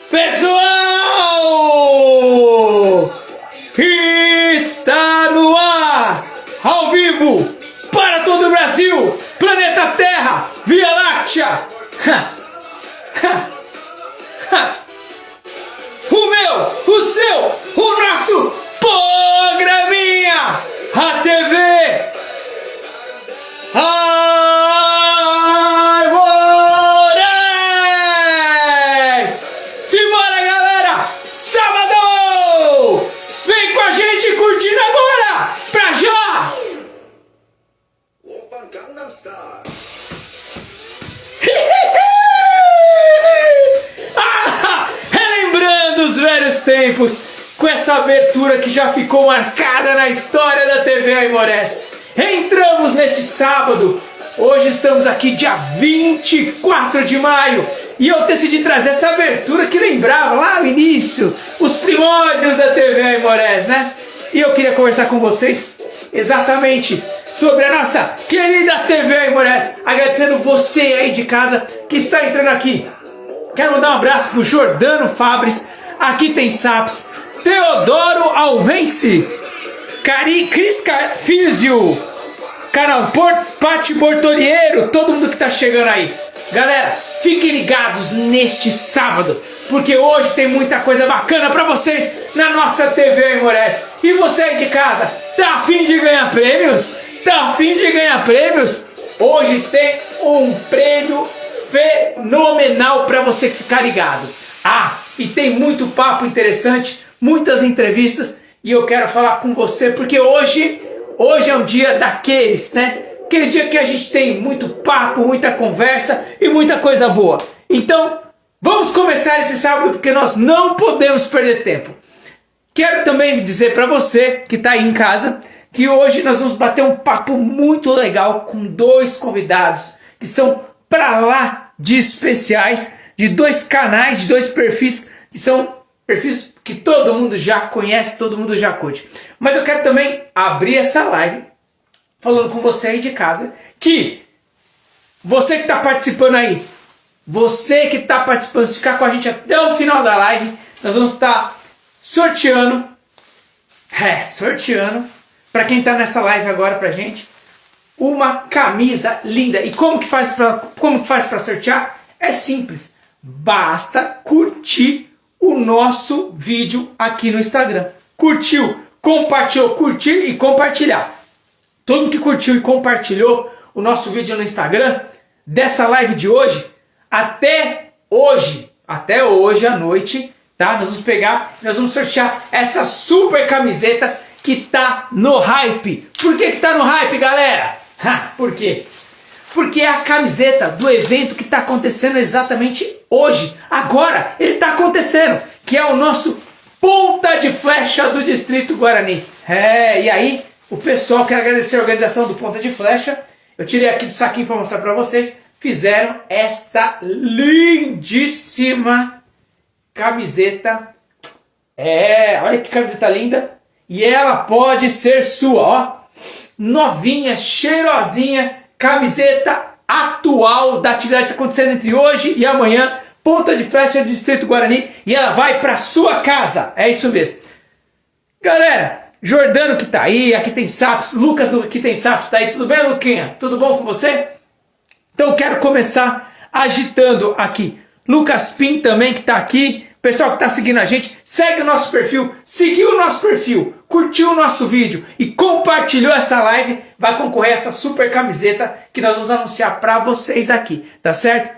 Pessoal, está no ar, ao vivo, para todo o Brasil, planeta Terra, Via Láctea. O meu, o seu, o nosso programinha, a TV Aimorés. Simbora, galera, sábado, vem com a gente curtindo agora, pra já. Open Gangnam Style. Relembrando os velhos tempos, com essa abertura que já ficou marcada na história da TV Aimorés. Entramos neste sábado, hoje estamos aqui dia 24 de maio, e eu decidi trazer essa abertura que lembrava lá no início, os primórdios da TV Aimorés, né? E eu queria conversar com vocês exatamente sobre a nossa querida TV Aimorés, agradecendo você aí de casa que está entrando aqui. Quero mandar um abraço pro Jordano Fabres, aqui tem Saps, Teodoro Alvense, Cris Físio, canal Pati Bortoliero, todo mundo que tá chegando aí. Galera, fiquem ligados neste sábado, porque hoje tem muita coisa bacana pra vocês na nossa TV Aimorés. E você aí de casa, tá afim de ganhar prêmios? Tá afim de ganhar prêmios? Hoje tem um prêmio fenomenal para você ficar ligado. Ah, e tem muito papo interessante, muitas entrevistas, e eu quero falar com você porque hoje é um dia daqueles, né? Aquele dia que a gente tem muito papo, muita conversa e muita coisa boa. Então, vamos começar esse sábado porque nós não podemos perder tempo. Quero também dizer para você que está aí em casa que hoje nós vamos bater um papo muito legal com dois convidados que são para lá de especiais, de dois canais, de dois perfis que são perfis que todo mundo já conhece, todo mundo já curte. Mas eu quero também abrir essa live falando com você aí de casa que você que está participando aí, você que está participando, se ficar com a gente até o final da live, nós vamos estar sorteando para quem está nessa live agora pra gente, uma camisa linda. E como que faz para sortear? É simples. Basta curtir o nosso vídeo aqui no Instagram. Curtiu, compartilhou, curtir e compartilhar. Todo mundo que curtiu e compartilhou o nosso vídeo no Instagram dessa live de hoje, até hoje à noite, tá? Nós vamos sortear essa super camiseta que tá no hype. Por que tá no hype, galera? Por quê? Porque é a camiseta do evento que está acontecendo exatamente hoje. Agora ele está acontecendo, que é o nosso Ponta de Flecha do Distrito Guarani. E aí, o pessoal, quero agradecer a organização do Ponta de Flecha. Eu tirei aqui do saquinho para mostrar para vocês. Fizeram esta lindíssima camiseta. Olha que camiseta linda. E ela pode ser sua, ó. Novinha, cheirosinha, camiseta atual da atividade que está acontecendo entre hoje e amanhã, Ponta de Flecha do Distrito Guarani, e ela vai para sua casa, é isso mesmo. Galera, Jordano que tá aí, aqui tem Saps, Lucas que tem Saps, tá aí, tudo bem, Luquinha? Tudo bom com você? Então quero começar agitando aqui, Lucas Pim também que tá aqui. Pessoal que está seguindo a gente, segue o nosso perfil, seguiu o nosso perfil, curtiu o nosso vídeo e compartilhou essa live, vai concorrer a essa super camiseta que nós vamos anunciar para vocês aqui, tá certo?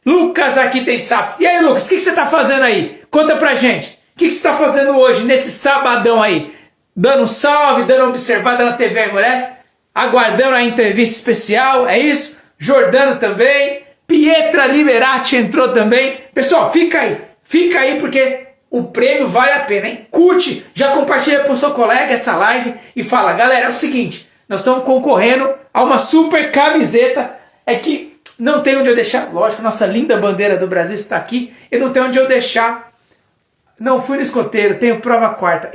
Lucas aqui tem Saps. E aí, Lucas, o que você está fazendo aí? Conta pra gente. O que você está fazendo hoje, nesse sabadão aí? Dando um salve, dando uma observada na TV Aimorés, aguardando a entrevista especial, é isso? Jordano também, Pietra Liberati entrou também. Pessoal, fica aí porque o prêmio vale a pena, hein? Curte, já compartilha com o seu colega essa live e fala, galera, é o seguinte, nós estamos concorrendo a uma super camiseta, é que não tem onde eu deixar, lógico, nossa linda bandeira do Brasil está aqui, e não tem onde eu deixar, não fui no escoteiro, tenho prova quarta,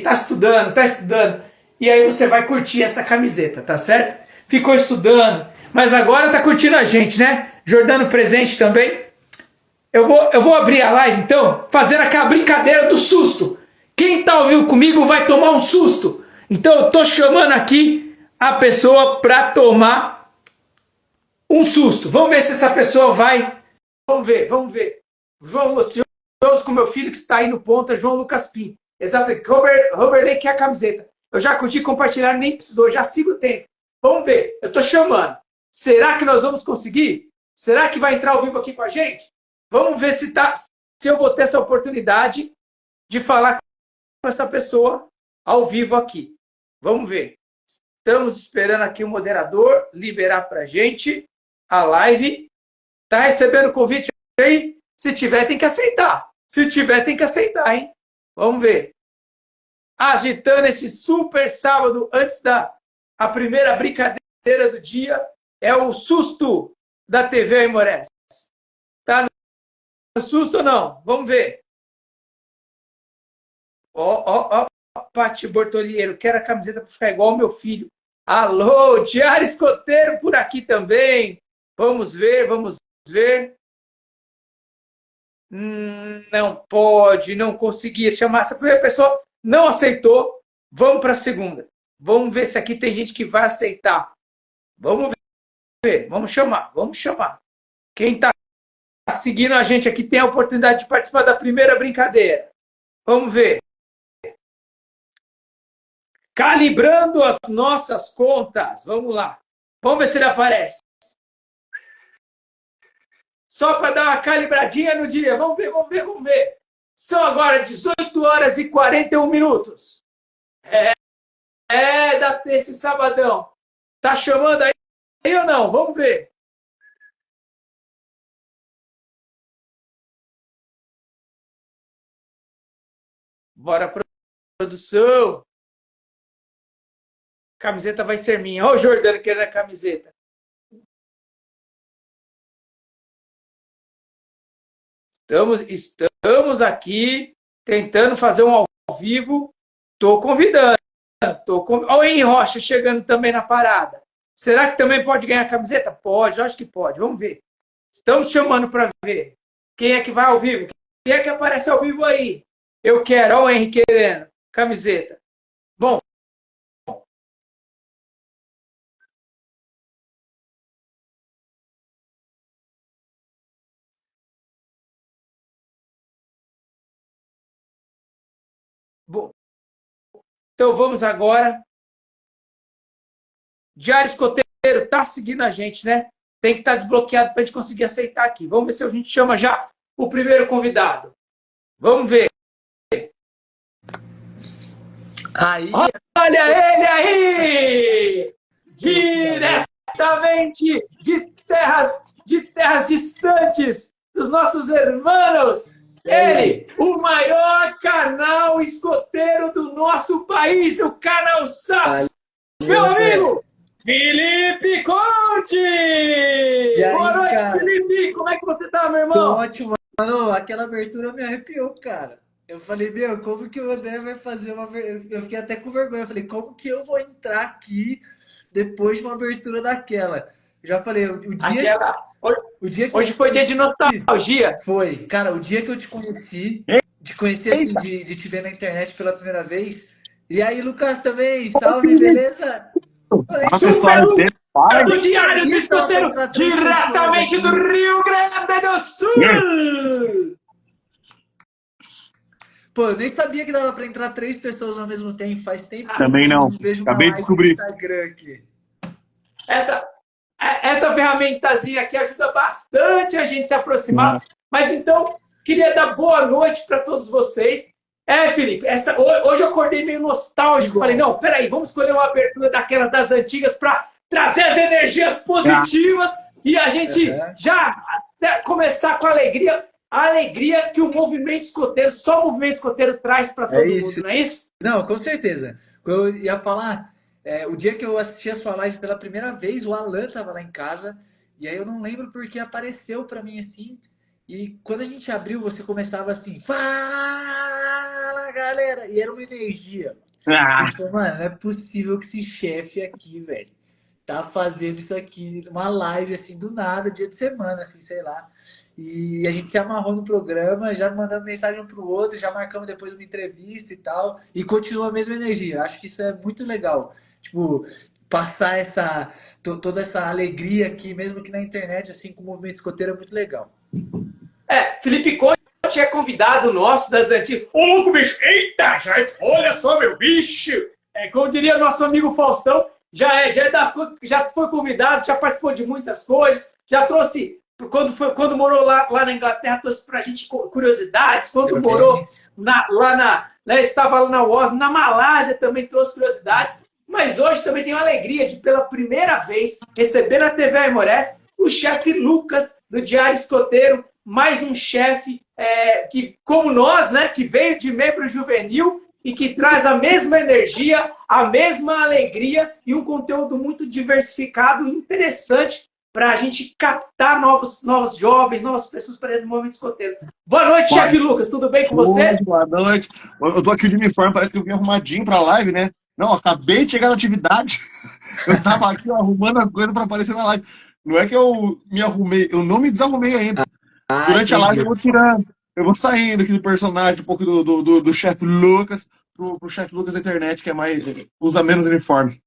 tá estudando, e aí você vai curtir essa camiseta, tá certo? Ficou estudando, mas agora tá curtindo a gente, né? Jordano presente também. Eu vou abrir a live, então, fazendo aquela brincadeira do susto. Quem tá ao vivo comigo vai tomar um susto. Então eu tô chamando aqui a pessoa para tomar um susto. Vamos ver se essa pessoa vai. Vamos ver, vamos ver. João Ocioso com meu filho que está aí no ponta, João Lucas Pinto. Exato, Robert Lei quer a camiseta. Eu já curti compartilhar, nem precisou, já sigo o tempo. Vamos ver, eu tô chamando. Será que nós vamos conseguir? Será que vai entrar ao vivo aqui com a gente? Vamos ver se eu vou ter essa oportunidade de falar com essa pessoa ao vivo aqui. Vamos ver. Estamos esperando aqui o moderador liberar para a gente a live. Tá recebendo o convite aí? Se tiver, tem que aceitar. Se tiver, tem que aceitar, hein? Vamos ver. Agitando esse super sábado antes da primeira brincadeira do dia. É o susto da TV Aimorés. Tá no susto ou não? Vamos ver. Ó, Pati Bortolieiro, quero a camiseta para ficar igual ao meu filho. Alô, Diário Escoteiro por aqui também. Vamos ver, vamos ver. Não pode, não consegui chamar. Essa primeira pessoa não aceitou. Vamos para a segunda. Vamos ver se aqui tem gente que vai aceitar. Vamos ver, vamos chamar, vamos chamar. Quem está seguindo a gente aqui tem a oportunidade de participar da primeira brincadeira. Vamos ver. Calibrando as nossas contas. Vamos lá. Vamos ver se ele aparece. Só para dar uma calibradinha no dia. Vamos ver, vamos ver, vamos ver. São agora 18 horas e 41 minutos. Desse sabadão. Tá chamando aí ou não? Vamos ver. Bora, produção. Camiseta vai ser minha. Olha o Jordano querendo a camiseta. Estamos aqui tentando fazer um ao vivo. Estou convidando. Olha o Henri Rocha chegando também na parada. Será que também pode ganhar a camiseta? Pode, acho que pode. Vamos ver. Estamos chamando para ver. Quem é que vai ao vivo? Quem é que aparece ao vivo aí? Eu quero. Olha o Henri querendo. Camiseta. Bom. Bom. Então vamos agora. Diário Escoteiro está seguindo a gente, né? Tem que estar desbloqueado para a gente conseguir aceitar aqui. Vamos ver se a gente chama já o primeiro convidado. Vamos ver. Aí. Olha ele aí! Diretamente de terras distantes dos nossos irmãos. Ele, o maior canal escoteiro do nosso país, o Canal Sapos. Meu amigo, Felipe Conte! Aí, boa noite, cara? Felipe! Como é que você tá, meu irmão? Tô ótimo, mano. Aquela abertura me arrepiou, cara. Eu falei, meu, como que o André vai fazer uma... Eu fiquei até com vergonha. Eu falei, como que eu vou entrar aqui depois de uma abertura daquela? Eu já falei, o dia que Hoje foi dia de nostalgia. Foi. Cara, o dia que eu te conheci, assim, de te ver na internet pela primeira vez. E aí, Lucas também, salve, beleza? Nossa história do Diário do Escoteiro, diretamente do Rio Grande do Sul! Pô, eu nem sabia que dava pra entrar 3 pessoas ao mesmo tempo. Faz tempo que também não. Vejo Acabei de descobrir. no Instagram aqui. Essa ferramentazinha aqui ajuda bastante a gente se aproximar. Mas então, queria dar boa noite para todos vocês. Felipe, hoje eu acordei meio nostálgico. Falei, não, peraí, vamos escolher uma abertura daquelas das antigas para trazer as energias positivas e a gente já começar com alegria. A alegria que o movimento escoteiro, só o movimento escoteiro traz para todo mundo, não é isso? Não, com certeza. Eu ia falar, o dia que eu assisti a sua live pela primeira vez, o Alan estava lá em casa, e aí eu não lembro porque apareceu para mim assim. E quando a gente abriu, você começava assim, fala galera, e era uma energia. Falei, mano, não é possível que esse chefe aqui, velho, tá fazendo isso aqui, uma live assim, do nada, dia de semana, assim, sei lá. E a gente se amarrou no programa, já mandamos mensagem um pro outro, já marcamos depois uma entrevista e tal, e continua a mesma energia. Acho que isso é muito legal. Tipo, passar toda essa alegria aqui, mesmo que na internet, assim, com o movimento escoteiro, é muito legal. Felipe Conte é convidado nosso das antigas. Ô, louco, bicho! Eita, olha só, meu bicho! Como diria nosso amigo Faustão, já foi convidado, já participou de muitas coisas, já trouxe, quando morou lá na Inglaterra, trouxe pra gente curiosidades, quando morou estava lá na Malásia também trouxe curiosidades, mas hoje também tenho a alegria de, pela primeira vez, receber na TV Aimorés o chefe Lucas, do Diário Escoteiro, mais um chefe que, como nós, né, que veio de membro juvenil e que traz a mesma energia, a mesma alegria e um conteúdo muito diversificado e interessante para a gente captar novos jovens, novas pessoas para dentro do movimento escoteiro. Boa noite, chefe Lucas, tudo bem com você? Boa noite. Eu tô aqui de uniforme, parece que eu vim arrumadinho para a live, né? Não, acabei de chegar na atividade. Eu tava aqui arrumando as coisas para aparecer na live. Não é que eu me arrumei, eu não me desarrumei ainda. Durante a live eu vou tirando, eu vou saindo aqui do personagem, um pouco do chefe Lucas, pro chefe Lucas da internet, que é usa menos uniforme.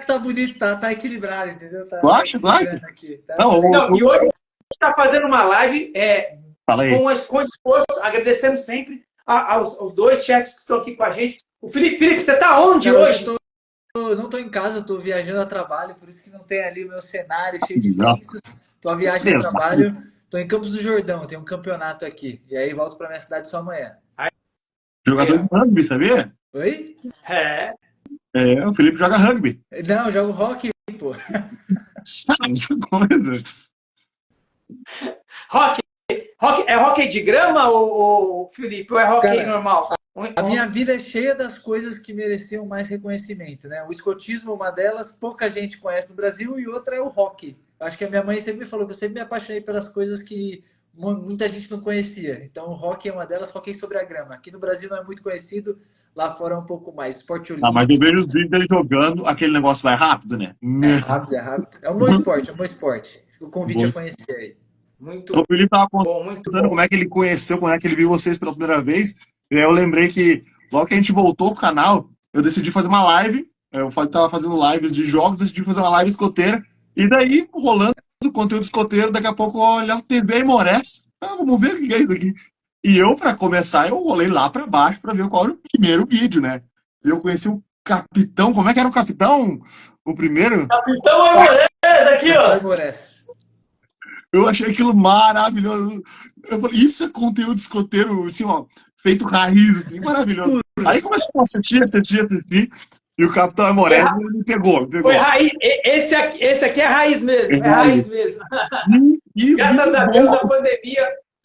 Tá bonito, tá equilibrado, entendeu? Tu acha? Aqui, tá? Não, e hoje a gente está fazendo uma live com esforço, agradecendo sempre aos dois chefes que estão aqui com a gente. O Felipe, você está onde hoje? Não estou em casa, estou viajando a trabalho, por isso que não tem ali o meu cenário cheio de lenços. Estou a viagem a trabalho, estou em Campos do Jordão, tem um campeonato aqui. E aí volto para minha cidade só amanhã. Jogador de rugby, sabia? Oi? O Felipe joga rugby. Não, eu jogo hockey, pô. Sabe essa coisa? Hockey. É hockey de grama, ou Felipe? Ou é hockey normal? A minha vida é cheia das coisas que mereciam mais reconhecimento, né? O escotismo é uma delas, pouca gente conhece no Brasil, e outra é o hockey. Acho que a minha mãe sempre me falou que eu sempre me apaixonei pelas coisas que muita gente não conhecia. Então o hockey é uma delas, hockey sobre a grama. Aqui no Brasil não é muito conhecido, lá fora é um pouco mais. Esporte olímpico. Mas eu vejo os vídeos dele jogando, aquele negócio vai rápido, né? É rápido. É um bom esporte, O convite a conhecer aí. Muito o Felipe estava contando como é que ele conheceu, como é que ele viu vocês pela primeira vez. E aí eu lembrei que logo que a gente voltou pro canal, eu decidi fazer uma live. Eu estava fazendo lives de jogos, decidi fazer uma live escoteira. E daí, rolando o conteúdo escoteiro, daqui a pouco eu olhei a TV Aimorés. Vamos ver o que é isso aqui. E eu, para começar, eu rolei lá para baixo para ver qual era o primeiro vídeo, né? Eu conheci o Capitão. Como é que era o Capitão? O primeiro? Capitão Aimorés, aqui, ó. Aimorés. Eu achei aquilo maravilhoso. Eu falei, isso é conteúdo escoteiro, assim, ó, feito raiz, assim, maravilhoso. Aí começou a assistir, e o Capitão Aimorés me pegou. Foi raiz. Esse aqui é raiz mesmo. É raiz mesmo. Graças a Deus,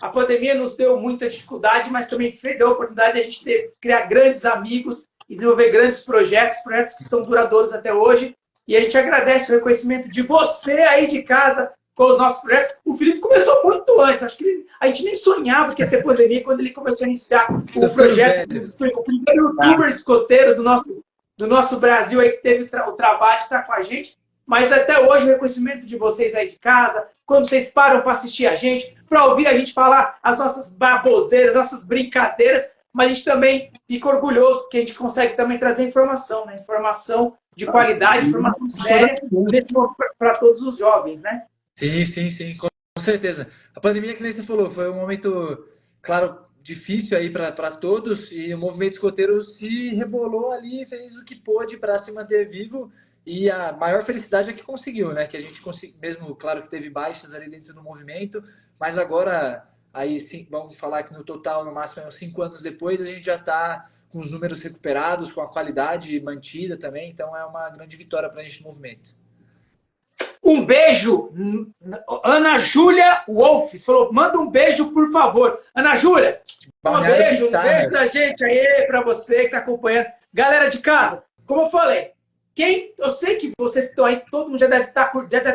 a pandemia nos deu muita dificuldade, mas também deu a oportunidade de a gente criar grandes amigos e desenvolver grandes projetos que estão duradouros até hoje. E a gente agradece o reconhecimento de você aí de casa com os nossos projetos. O Felipe começou muito antes. Acho que a gente nem sonhava que ia ter pandemia quando ele começou a iniciar o projeto. O primeiro youtuber escoteiro do nosso Brasil aí que teve o trabalho de estar com a gente. Mas até hoje o reconhecimento de vocês aí de casa, quando vocês param para assistir a gente, para ouvir a gente falar as nossas baboseiras, nossas brincadeiras, mas a gente também fica orgulhoso que a gente consegue também trazer informação, né? Informação de qualidade, informação séria para todos os jovens, né? Sim, com certeza. A pandemia, que nem você falou, foi um momento, claro, difícil aí para todos, e o movimento escoteiro se rebolou ali e fez o que pôde para se manter vivo, e a maior felicidade é que conseguiu, né? Que a gente conseguiu, mesmo, claro que teve baixas ali dentro do movimento, mas agora, aí sim, vamos falar que no total, no máximo, uns 5 anos depois, a gente já está com os números recuperados, com a qualidade mantida também, então é uma grande vitória para a gente no movimento. Um beijo, Ana Júlia Wolfs falou, manda um beijo, por favor. Ana Júlia, um beijo da gente aí para você que está acompanhando. Galera de casa, como eu falei, eu sei que vocês estão aí, todo mundo já deve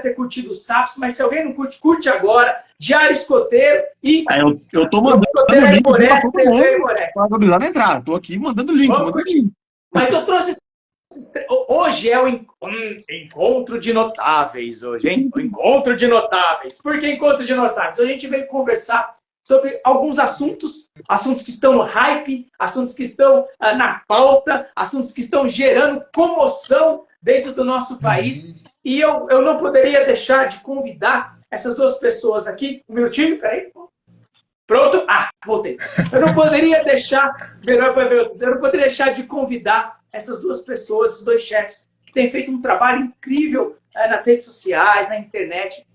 ter curtido o Saps, mas se alguém não curte agora, Diário Escoteiro e... eu tô mandando link para todo mundo. Tô aqui mandando link. Mas eu trouxe Hoje é o encontro de notáveis, hoje, hein? O encontro de notáveis. Por que encontro de notáveis? Hoje a gente veio conversar sobre alguns assuntos, assuntos que estão no hype, assuntos que estão na pauta, assuntos que estão gerando comoção dentro do nosso país. E eu não poderia deixar de convidar essas duas pessoas aqui. Um minutinho, peraí. Pronto? Voltei. Eu não poderia deixar, melhor para ver vocês, eu não poderia deixar de convidar essas duas pessoas, esses dois chefes, que têm feito um trabalho incrível nas redes sociais, na internet,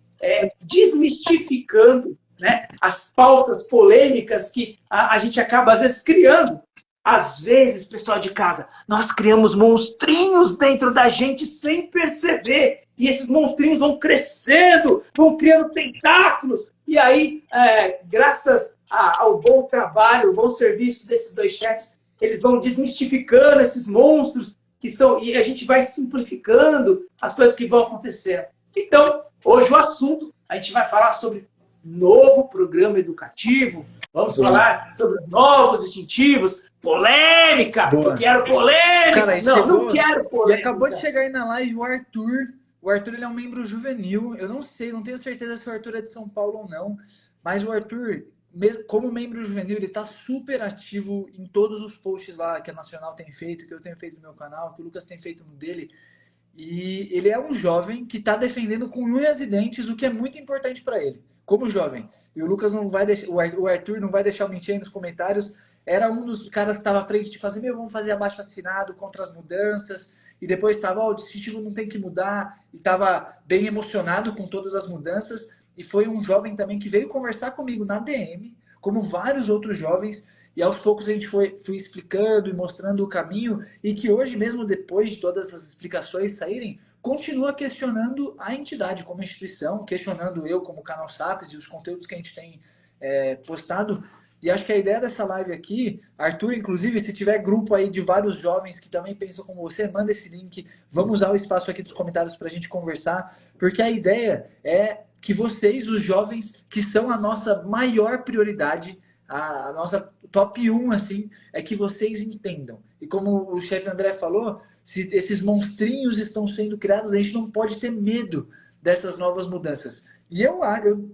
desmistificando, né, as pautas polêmicas que a gente acaba, às vezes, criando. Às vezes, pessoal de casa, nós criamos monstrinhos dentro da gente sem perceber. E esses monstrinhos vão crescendo, vão criando tentáculos. E aí, graças ao bom trabalho, ao bom serviço desses dois chefes, eles vão desmistificando esses monstros que são, e a gente vai simplificando as coisas que vão acontecer. Então, hoje o assunto, a gente vai falar sobre novo programa educativo, vamos falar sobre os novos distintivos, polêmica, eu quero polêmica, cara, não quero polêmica. E acabou de chegar aí na live o Arthur ele é um membro juvenil, eu não sei, não tenho certeza se o Arthur é de São Paulo ou não, mas o Arthur, como membro juvenil, ele está super ativo em todos os posts lá que a Nacional tem feito, que eu tenho feito no meu canal, que o Lucas tem feito no dele. E ele é um jovem que está defendendo com unhas e dentes o que é muito importante para ele, como jovem. E o Lucas não vai deixar, o Arthur não vai deixar eu mentir aí nos comentários. Era um dos caras que estava à frente de fazer, vamos fazer abaixo-assinado contra as mudanças. E depois estava, o distintivo não tem que mudar. E estava bem emocionado com todas as mudanças. E foi um jovem também que veio conversar comigo na DM, como vários outros jovens. E aos poucos a gente foi explicando e mostrando o caminho. E que hoje, mesmo depois de todas as explicações saírem, continua questionando a entidade como instituição, questionando eu como Canal Sapiens e os conteúdos que a gente tem postado. E acho que a ideia dessa live aqui, Arthur, inclusive, se tiver grupo aí de vários jovens que também pensam como você, manda esse link, vamos usar o espaço aqui dos comentários para a gente conversar, porque a ideia é que vocês, os jovens, que são a nossa maior prioridade, a nossa top 1, assim, é que vocês entendam. E como o chefe André falou, se esses monstrinhos estão sendo criados, a gente não pode ter medo dessas novas mudanças. E eu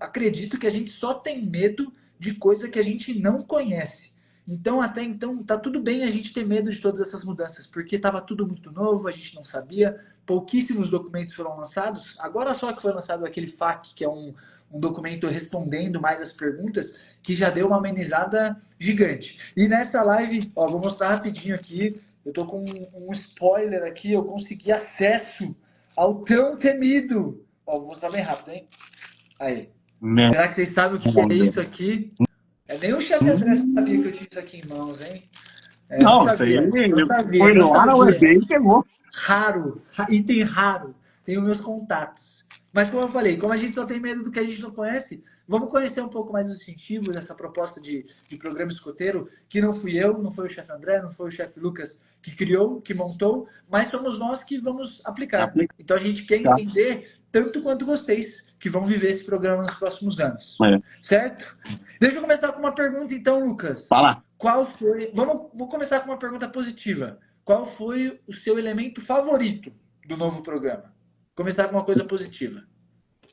acredito que a gente só tem medo de coisa que a gente não conhece. Então, até então, tá tudo bem a gente ter medo de todas essas mudanças, porque estava tudo muito novo, a gente não sabia, pouquíssimos documentos foram lançados, agora só que foi lançado aquele FAQ, que é um documento respondendo mais as perguntas, que já deu uma amenizada gigante. E nessa live, ó, vou mostrar rapidinho aqui, eu tô com um spoiler aqui, eu consegui acesso ao tão temido, ó, vou mostrar bem rápido, hein? Aí. Será que vocês sabem o que é isso aqui? Nem o chefe André sabia que eu tinha isso aqui em mãos, hein? Não, isso aí foi no ar, o EB e pegou. Raro, item raro. Tenho meus contatos. Mas como eu falei, como a gente só tem medo do que a gente não conhece, vamos conhecer um pouco mais o distintivo dessa proposta de programa escoteiro, que não fui eu, não foi o chefe André, não foi o chefe Lucas que criou, que montou, mas somos nós que vamos aplicar. Então a gente quer entender tanto quanto vocês que vão viver esse programa nos próximos anos. Certo? Deixa eu começar com uma pergunta então, Lucas. Fala. Qual foi... Vou começar com uma pergunta positiva. Qual foi o seu elemento favorito do novo programa? Começar com uma coisa positiva.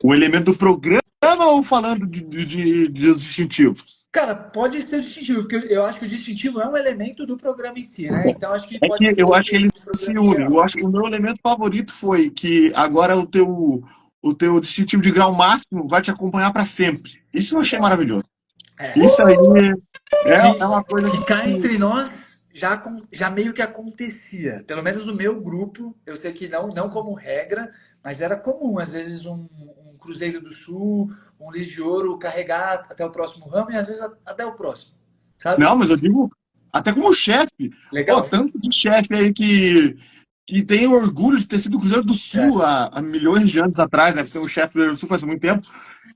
O elemento do programa ou falando de distintivos? Cara, pode ser o distintivo, porque eu acho que o distintivo é um elemento do programa em si, né? Então acho que pode ser. Eu acho que eles se unem. Eu acho que o meu elemento favorito foi que agora o teu distintivo de grau máximo vai te acompanhar para sempre. Isso eu achei maravilhoso. Isso aí é uma coisa que cá entre nós já meio que acontecia. Pelo menos no meu grupo, eu sei que não como regra, mas era comum, às vezes, um Cruzeiro do Sul, um Lis de Ouro carregar até o próximo ramo e às vezes até o próximo. Sabe? Não, mas eu digo, até como chefe. Legal. Pô, tanto de chefe aí que tem orgulho de ter sido Cruzeiro do Sul há milhões de anos atrás, né? Porque o chefe do Cruzeiro do Sul faz muito tempo.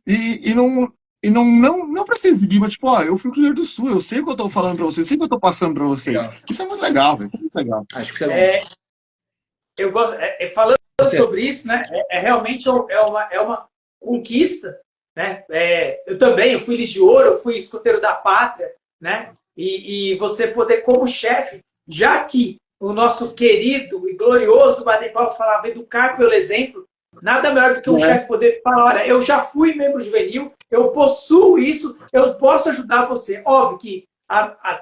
E não pra se exibir, mas tipo, ó, eu fui Cruzeiro do Sul, eu sei o que eu tô falando pra vocês, eu sei o que eu tô passando pra vocês. Legal. Isso é muito legal, velho. Isso é legal. Acho que isso é bom. Eu gosto, falando sobre isso, né? Realmente uma conquista, né? Eu fui Lis de Ouro, eu fui escoteiro da pátria, né? E você poder, como chefe, já que o nosso querido e glorioso Baden-Powell falava, educar pelo exemplo. Nada melhor do que um chefe poder falar, olha, eu já fui membro juvenil, eu possuo isso, eu posso ajudar você. Óbvio que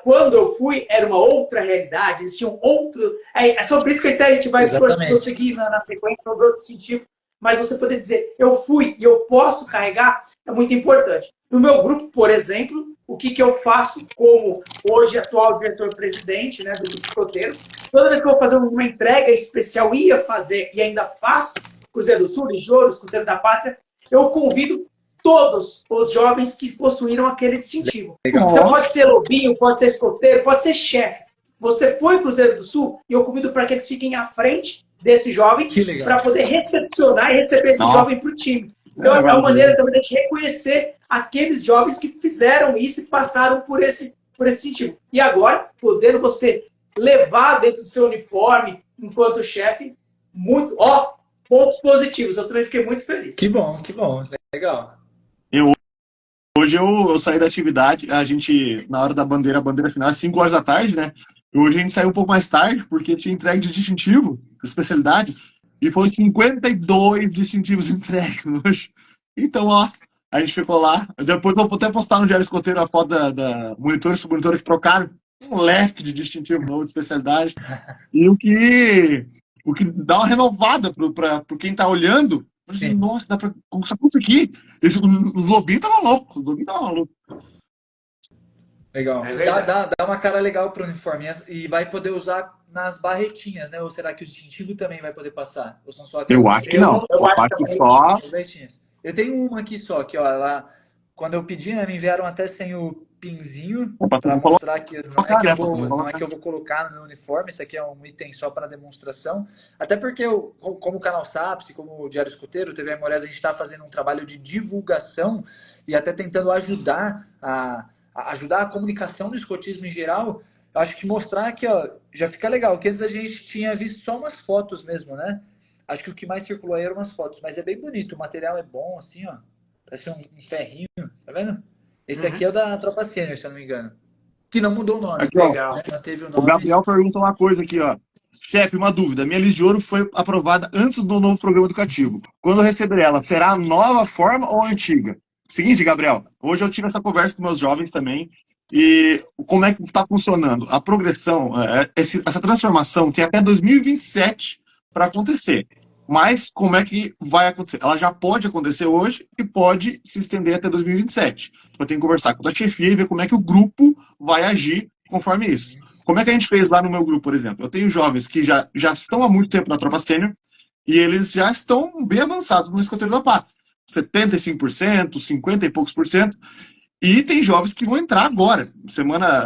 quando eu fui, era uma outra realidade, existia um outro... É sobre isso que a gente vai prosseguir na sequência sobre outros sentidos, mas você poder dizer, eu fui e eu posso carregar, é muito importante. No meu grupo, por exemplo, o que eu faço como hoje atual diretor-presidente, né, do grupo escoteiro, toda vez que eu vou fazer uma entrega especial, ia fazer e ainda faço, Cruzeiro do Sul, Lijoro, Escoteiro da Pátria, eu convido todos os jovens que possuíram aquele distintivo. Legal. Você pode ser lobinho, pode ser escoteiro, pode ser chefe. Você foi Cruzeiro do Sul e eu convido para que eles fiquem à frente desse jovem para poder recepcionar e receber esse jovem para o time. Então, é uma maneira também de reconhecer aqueles jovens que fizeram isso e passaram por esse sentido. E agora, podendo você levar dentro do seu uniforme, enquanto chefe, muito... pontos positivos. Eu também fiquei muito feliz. Que bom. Legal. Hoje eu saí da atividade, a gente, na hora da bandeira, a bandeira final é 5 horas da tarde, né? E hoje a gente saiu um pouco mais tarde, porque tinha entregue de distintivo, de especialidade, e foi 52 distintivos entregues hoje. Então, ó, a gente ficou lá. Depois eu vou até postar no Diário Escoteiro a foto da monitores, submonitores que trocaram um leque de distintivo novo, de especialidade. E o que dá uma renovada para quem tá olhando. Sim. Nossa, dá pra conseguir. Os lobinhos estavam loucos. Legal. Dá uma cara legal pro uniforme. E vai poder usar nas barretinhas, né? Ou será que o distintivo também vai poder passar? Ou são só eu acho que não. Eu acho que só... Eu tenho uma aqui só, que ó, lá, quando eu pedi, né, me enviaram até sem o pinzinho, para mostrar que não é que eu vou colocar no meu uniforme, isso aqui é um item só para demonstração, até porque como o canal SAPS, como o Diário Escoteiro, TV Aimorés, a gente está fazendo um trabalho de divulgação e até tentando ajudar a comunicação do escotismo em geral. Eu acho que mostrar aqui, ó, já fica legal, que antes a gente tinha visto só umas fotos mesmo, né? Acho que o que mais circulou aí eram umas fotos, mas é bem bonito, o material é bom, assim, ó, parece um ferrinho, tá vendo? Esse aqui é o da Tropa Sênior, se eu não me engano. Que não mudou o nome. Aqui, legal. Né? Manteve o nome. O Gabriel pergunta uma coisa aqui, ó. Chefe, uma dúvida. Minha lista de ouro foi aprovada antes do novo programa educativo. Quando eu receber ela, será a nova forma ou a antiga? Seguinte, Gabriel, hoje eu tive essa conversa com meus jovens também. E como é que está funcionando? A progressão, essa transformação tem até 2027 para acontecer. Mas como é que vai acontecer? Ela já pode acontecer hoje e pode se estender até 2027. Vai ter que conversar com a chefia e ver como é que o grupo vai agir conforme isso. Como é que a gente fez lá no meu grupo, por exemplo? Eu tenho jovens que já estão há muito tempo na Tropa Sênior e eles já estão bem avançados no Escoteiro da Pátria. 75%, 50 e poucos por cento. E tem jovens que vão entrar agora.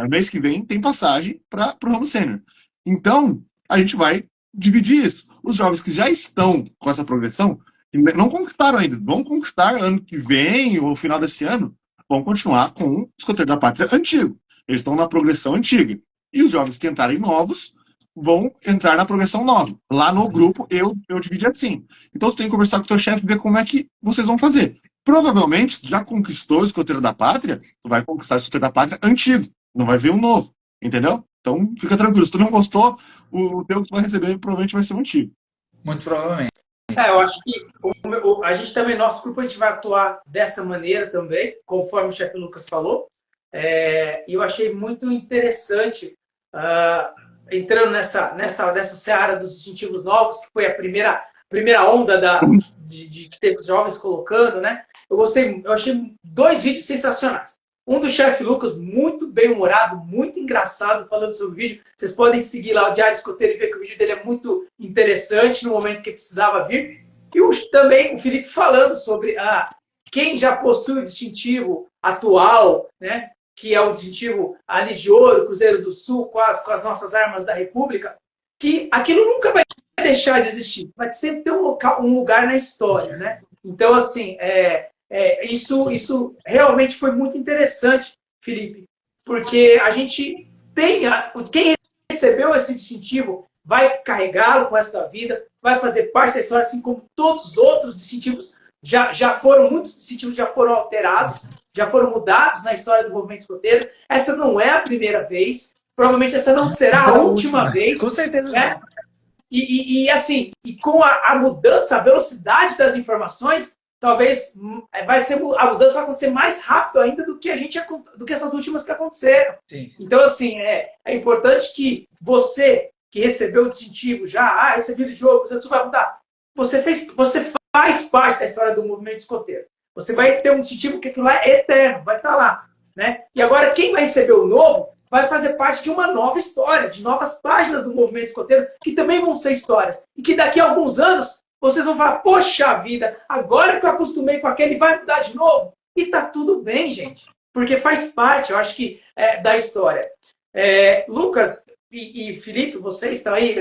Mês que vem tem passagem para o ramo sênior. Então, a gente vai dividir isso. Os jovens que já estão com essa progressão, não conquistaram ainda, vão conquistar ano que vem ou final desse ano, vão continuar com o Escoteiro da Pátria antigo. Eles estão na progressão antiga. E os jovens que entrarem novos vão entrar na progressão nova. Lá no grupo, eu dividi assim. Então, você tem que conversar com o seu chefe e ver como é que vocês vão fazer. Provavelmente, já conquistou o Escoteiro da Pátria, tu vai conquistar o Escoteiro da Pátria antigo. Não vai ver um novo. Entendeu? Então, fica tranquilo. Se tu não gostou, o teu que tu vai receber provavelmente vai ser um antigo. Muito provavelmente. Eu acho que a gente também, nosso grupo, a gente vai atuar dessa maneira também, conforme o chefe Lucas falou. E eu achei muito interessante, entrando nessa seara dos distintivos novos, que foi a primeira onda de que teve os jovens colocando, né? Eu achei 2 vídeos sensacionais. Um do chefe Lucas, muito bem-humorado, muito engraçado, falando sobre o vídeo. Vocês podem seguir lá o Diário Escoteiro e ver que o vídeo dele é muito interessante no momento que precisava vir. E também o Felipe falando sobre quem já possui o distintivo atual, né, que é o distintivo Alis de Ouro, Cruzeiro do Sul, com as nossas armas da República, que aquilo nunca vai deixar de existir. Vai sempre ter um lugar na história, né? Então, assim, isso realmente foi muito interessante, Felipe, porque a gente quem recebeu esse distintivo vai carregá-lo com o resto da vida, vai fazer parte da história, assim como todos os outros distintivos muitos distintivos já foram alterados, já foram mudados na história do movimento escoteiro. Essa não é a primeira vez provavelmente essa não será a última vez, Com certeza né? não. Assim, e com a mudança, a velocidade das informações, talvez a mudança vai acontecer mais rápido ainda do que essas últimas que aconteceram. Sim. Então, assim, é importante que você que recebeu o distintivo já, recebi o jogo, você vai mudar. Você faz parte da história do movimento escoteiro. Você vai ter um distintivo que aquilo lá é eterno, vai estar lá, né? E agora, quem vai receber o novo vai fazer parte de uma nova história, de novas páginas do movimento escoteiro, que também vão ser histórias. E que daqui a alguns anos, vocês vão falar, poxa vida, agora que eu acostumei com aquele, vai mudar de novo? E tá tudo bem, gente. Porque faz parte, eu acho que, da história. Lucas e Felipe, vocês estão aí,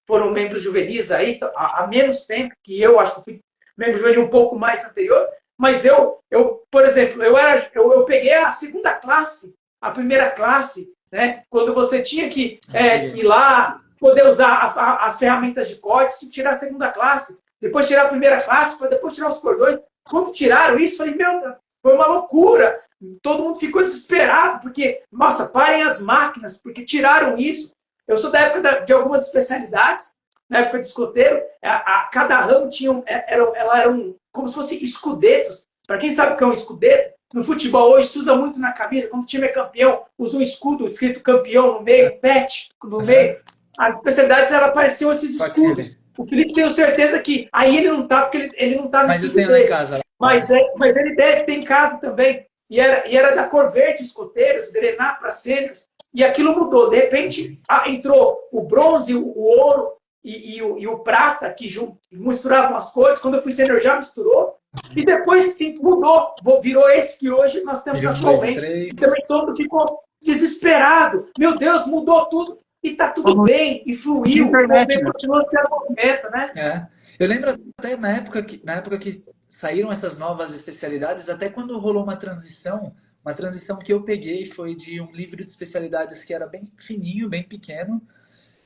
foram membros juvenis aí, há menos tempo que eu, acho que eu fui membro juvenil um pouco mais anterior, mas eu por exemplo, eu peguei a segunda classe, a primeira classe, né? Quando você tinha que ir lá, poder usar as ferramentas de corte, tirar a segunda classe, depois tirar a primeira classe, depois tirar os cordões. Quando tiraram isso, falei, meu, foi uma loucura. Todo mundo ficou desesperado, porque, nossa, parem as máquinas, porque tiraram isso. Eu sou da época de algumas especialidades, na época de escoteiro, cada ramo tinha eram como se fossem escudetos. Para quem sabe o que é um escudeto, no futebol hoje se usa muito na camisa, quando o time é campeão, usa um escudo escrito campeão no meio, pet no meio. As especialidades, elas pareciam esses escudos. O Felipe, tenho certeza que aí ele não tá, porque ele não tá no Mas eu escudo tenho lá dele. em casa. Mas ele deve ter em casa também. E era da Cor Verde Escoteiros, Grená para sêniors. E aquilo mudou. De repente, entrou o bronze, o ouro e o prata, que misturavam as cores. Quando eu fui sênior, já misturou. E depois, sim, mudou. Virou esse que hoje nós temos atualmente. E também todo mundo ficou desesperado. Meu Deus, mudou tudo. E tá tudo bem. E fluiu. O movimento continua sendo movimento, né? Eu lembro até na época que saíram essas novas especialidades, até quando rolou uma transição que eu peguei foi de um livro de especialidades que era bem fininho, bem pequeno,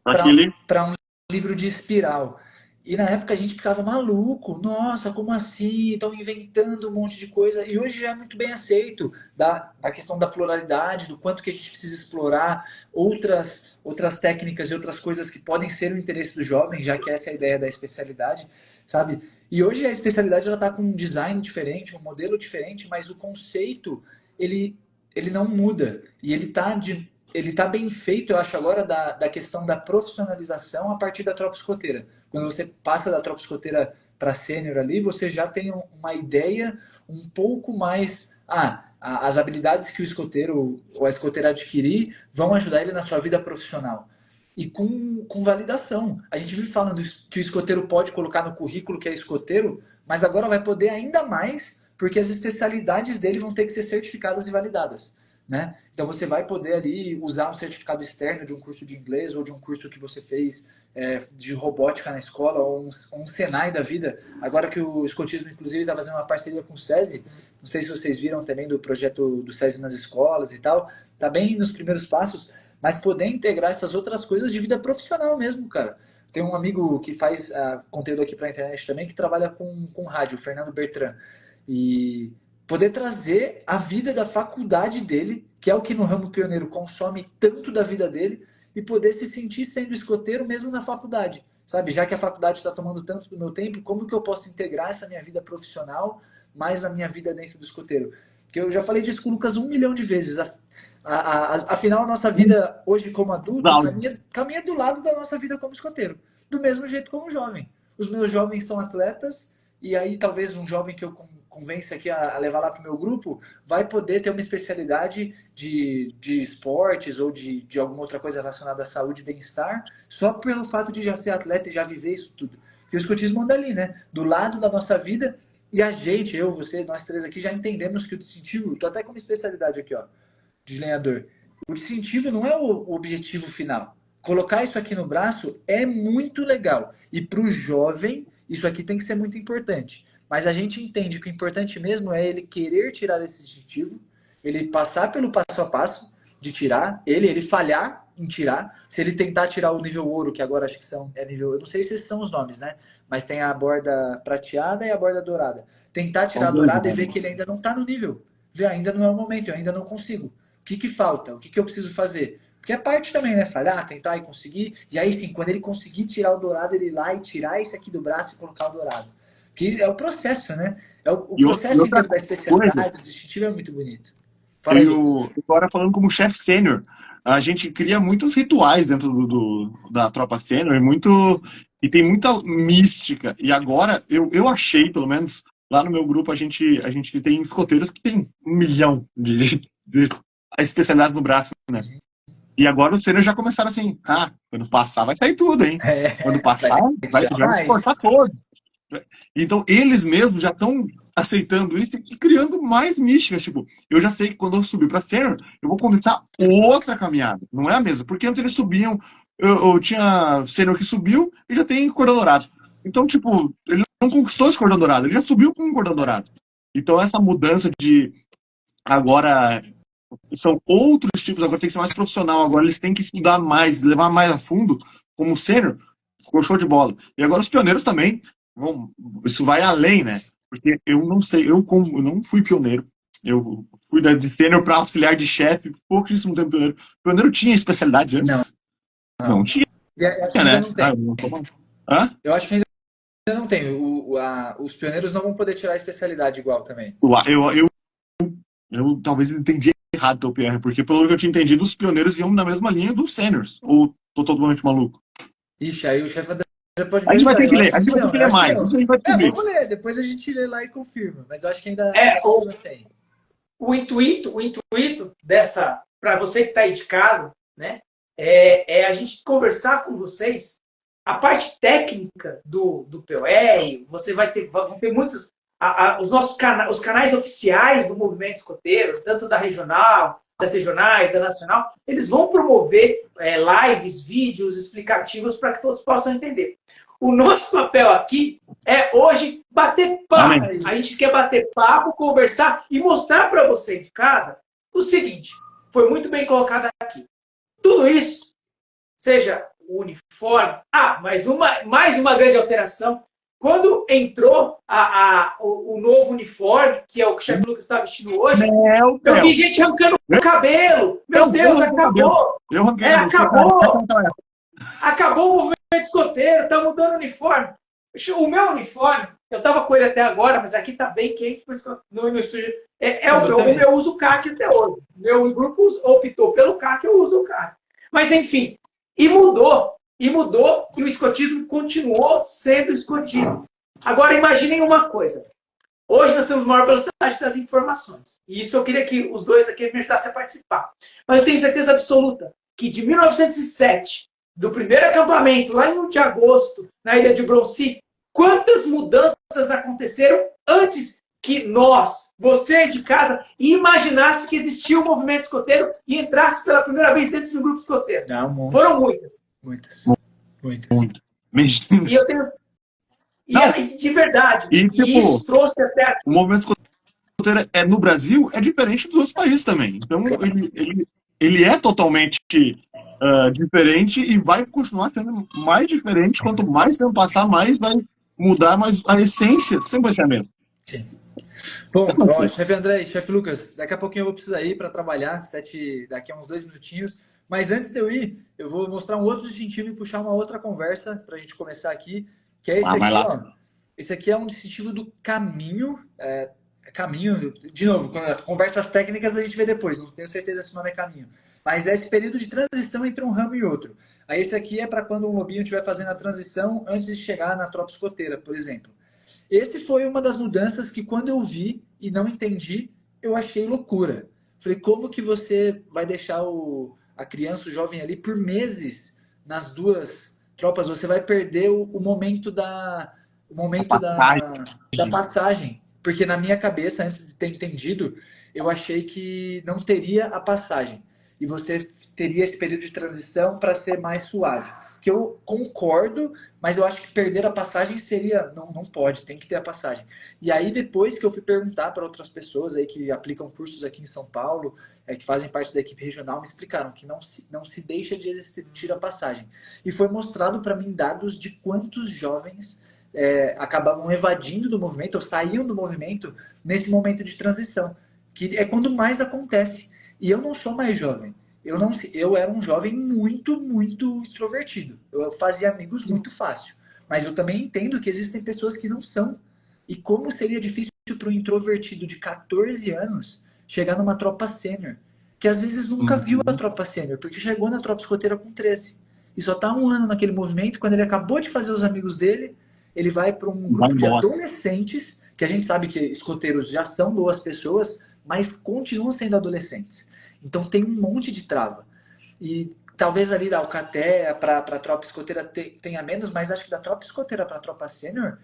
para um livro de espiral. E na época a gente ficava maluco, nossa, como assim? Estão inventando um monte de coisa. E hoje já é muito bem aceito da questão da pluralidade, do quanto que a gente precisa explorar outras técnicas e outras coisas que podem ser o interesse do jovem, já que essa é a ideia da especialidade, sabe? E hoje a especialidade ela está com um design diferente, um modelo diferente, mas o conceito ele não muda. E ele tá bem feito, eu acho, agora da questão da profissionalização a partir da tropa escoteira. Quando você passa da tropa escoteira para sênior ali, você já tem uma ideia um pouco mais... as habilidades que o escoteiro ou a escoteira adquirir vão ajudar ele na sua vida profissional. E com validação. A gente vive falando que o escoteiro pode colocar no currículo que é escoteiro, mas agora vai poder ainda mais, porque as especialidades dele vão ter que ser certificadas e validadas. Né? Então você vai poder ali usar um certificado externo de um curso de inglês ou de um curso que você fez de robótica na escola ou um Senai da vida. Agora que o escotismo, inclusive, está fazendo uma parceria com o SESI, não sei se vocês viram também do projeto do SESI nas escolas e tal, está bem nos primeiros passos, mas poder integrar essas outras coisas de vida profissional mesmo, cara. Tem um amigo que faz conteúdo aqui para a internet também, que trabalha com rádio, o Fernando Bertrand, e poder trazer a vida da faculdade dele, que é o que no ramo pioneiro consome tanto da vida dele, e poder se sentir sendo escoteiro mesmo na faculdade, sabe? Já que a faculdade está tomando tanto do meu tempo, como que eu posso integrar essa minha vida profissional mais a minha vida dentro do escoteiro? Porque eu já falei disso com o Lucas 1 milhão de vezes. Afinal, a nossa vida hoje como adulto caminha do lado da nossa vida como escoteiro, do mesmo jeito como jovem. Os meus jovens são atletas, e aí talvez um jovem que eu convence aqui a levar lá para o meu grupo, vai poder ter uma especialidade de esportes ou de alguma outra coisa relacionada à saúde e bem-estar, só pelo fato de já ser atleta e já viver isso tudo. Porque o escotismo anda ali, né? Do lado da nossa vida, e a gente, eu, você, nós três aqui, já entendemos que o distintivo, tô até com uma especialidade aqui, ó, de lenhador. O distintivo não é o objetivo final. Colocar isso aqui no braço é muito legal. E para o jovem, isso aqui tem que ser muito importante. Mas a gente entende que o importante mesmo é ele querer tirar esse distintivo, ele passar pelo passo a passo de tirar, ele falhar em tirar. Se ele tentar tirar o nível ouro, que agora acho que nível... Eu não sei se esses são os nomes, né? Mas tem a borda prateada e a borda dourada. Tentar tirar a dourada e ver que ele ainda não está no nível. Ver, ainda não é o momento, eu ainda não consigo. O que falta? O que eu preciso fazer? Porque é parte também, né? Falhar, tentar e conseguir. E aí sim, quando ele conseguir tirar o dourado, ele ir lá e tirar esse aqui do braço e colocar o dourado. Porque é o processo, né? O E processo outra inteiro da coisa, especialidade, do distintivo é muito bonito. Fala, gente. agora falando como chefe sênior, a gente cria muitos rituais dentro da tropa sênior, e tem muita mística. E agora, eu achei, pelo menos, lá no meu grupo, a gente tem escoteiros que tem 1 milhão de especialidades no braço, né? E agora os sêniors já começaram assim, quando passar vai sair tudo, hein? Quando passar, Vai tirar vai mais. cortar todos. Então, eles mesmos já estão aceitando isso e criando mais místicas. Tipo, eu já sei que quando eu subir para sênior, eu vou começar outra caminhada. Não é a mesma. Porque antes eles subiam, eu tinha sênior que subiu e já tem cordão dourado. Então, tipo, ele não conquistou esse cordão dourado, ele já subiu com um cordão dourado. Então, essa mudança de agora são outros tipos, agora tem que ser mais profissional, agora eles têm que estudar mais, levar mais a fundo, como sênior, ficou show de bola. E agora os pioneiros também, isso vai além, né? Porque eu não sei, eu não fui pioneiro, eu fui de sênior para auxiliar de chefe, pouquíssimo tempo pioneiro. Pioneiro tinha especialidade antes? Não tinha, Eu acho que ainda né? não tem. Eu não tô falando. Hã? Eu acho que ainda não tem. Os pioneiros não vão poder tirar a especialidade igual também. Eu talvez entendi errado teu PR, porque pelo que eu tinha entendido, os pioneiros iam na mesma linha dos seniors. Ou tô totalmente maluco? Ixi, aí o chefe André já pode A gente vai ter que eu ler, acho a gente vai ter que eu ler acho mais. não. Isso a gente vai descobrir. Vamos ler, depois a gente lê lá e confirma. Mas eu acho que ainda o, continua sem. o intuito dessa, para você que está aí de casa, né, é a gente conversar com vocês a parte técnica do POR. Você vão ter muitos, os nossos os canais oficiais do movimento escoteiro, tanto da regional, das regionais, da nacional, eles vão promover lives, vídeos explicativos para que todos possam entender. O nosso papel aqui é hoje bater papo. Amém. A gente quer bater papo, conversar e mostrar para você de casa o seguinte, foi muito bem colocado aqui. Tudo isso, seja o uniforme, mais uma grande alteração. Quando entrou o novo uniforme, que é o que o chefe Lucas está vestindo hoje, eu vi gente arrancando o cabelo. Meu Deus, acabou. Acabou o movimento escoteiro, está mudando o uniforme. O meu uniforme, eu estava com ele até agora, mas aqui está bem quente, por isso que no estúdio. Eu uso o CAC até hoje. Meu grupo optou pelo CAC, eu uso o CAC. Mas, enfim, e mudou, e o escotismo continuou sendo escotismo. Agora, imaginem uma coisa. Hoje nós temos maior velocidade das informações. E isso eu queria que os dois aqui me ajudassem a participar. Mas eu tenho certeza absoluta que de 1907, do primeiro acampamento, lá em 1 de agosto, na ilha de Bronci, quantas mudanças aconteceram antes que nós, você de casa, imaginasse que existia um movimento escoteiro e entrasse pela primeira vez dentro de um grupo escoteiro? Não, foram muitas. Muitas. E eu tenho... de verdade. E tipo, isso trouxe até aqui. O movimento escoteiro no Brasil é diferente dos outros países também. Então, ele é totalmente diferente e vai continuar sendo mais diferente. Quanto mais tempo passar, mais vai mudar, mas a essência sempre vai ser a mesma. Sim. Bom, chefe André e chefe Lucas, daqui a pouquinho eu vou precisar ir para trabalhar, daqui a uns 2 minutinhos. Mas antes de eu ir, eu vou mostrar um outro distintivo e puxar uma outra conversa para a gente começar aqui, que é esse aqui, ó. Esse aqui é um distintivo do caminho. Caminho, de novo, conversas técnicas a gente vê depois, não tenho certeza se o nome é caminho. Mas é esse período de transição entre um ramo e outro. Aí esse aqui é para quando um lobinho estiver fazendo a transição antes de chegar na tropa escoteira, por exemplo. Esse foi uma das mudanças que quando eu vi e não entendi, eu achei loucura. Falei, como que você vai deixar a criança, o jovem ali por meses nas duas tropas? Você vai perder o momento da passagem. Porque na minha cabeça, antes de ter entendido, eu achei que não teria a passagem. E você teria esse período de transição para ser mais suave. Que eu concordo, mas eu acho que perder a passagem seria... Não pode, tem que ter a passagem. E aí, depois que eu fui perguntar para outras pessoas aí que aplicam cursos aqui em São Paulo, que fazem parte da equipe regional, me explicaram que não se deixa de existir a passagem. E foi mostrado para mim dados de quantos jovens acabavam evadindo do movimento, ou saíam do movimento nesse momento de transição, que é quando mais acontece. E eu não sou mais jovem. eu era um jovem muito, muito extrovertido. Eu fazia amigos muito fácil. Mas eu também entendo que existem pessoas que não são. E como seria difícil para um introvertido de 14 anos chegar numa tropa sênior, que às vezes nunca viu a tropa sênior, porque chegou na tropa escoteira com 13. E só está um ano naquele movimento, quando ele acabou de fazer os amigos dele, ele vai para um grupo de adolescentes, que a gente sabe que escoteiros já são boas pessoas, mas continuam sendo adolescentes. Então tem um monte de trava. E talvez ali da Alcaté para a tropa escoteira tenha menos, mas acho que da tropa escoteira para a tropa sênior,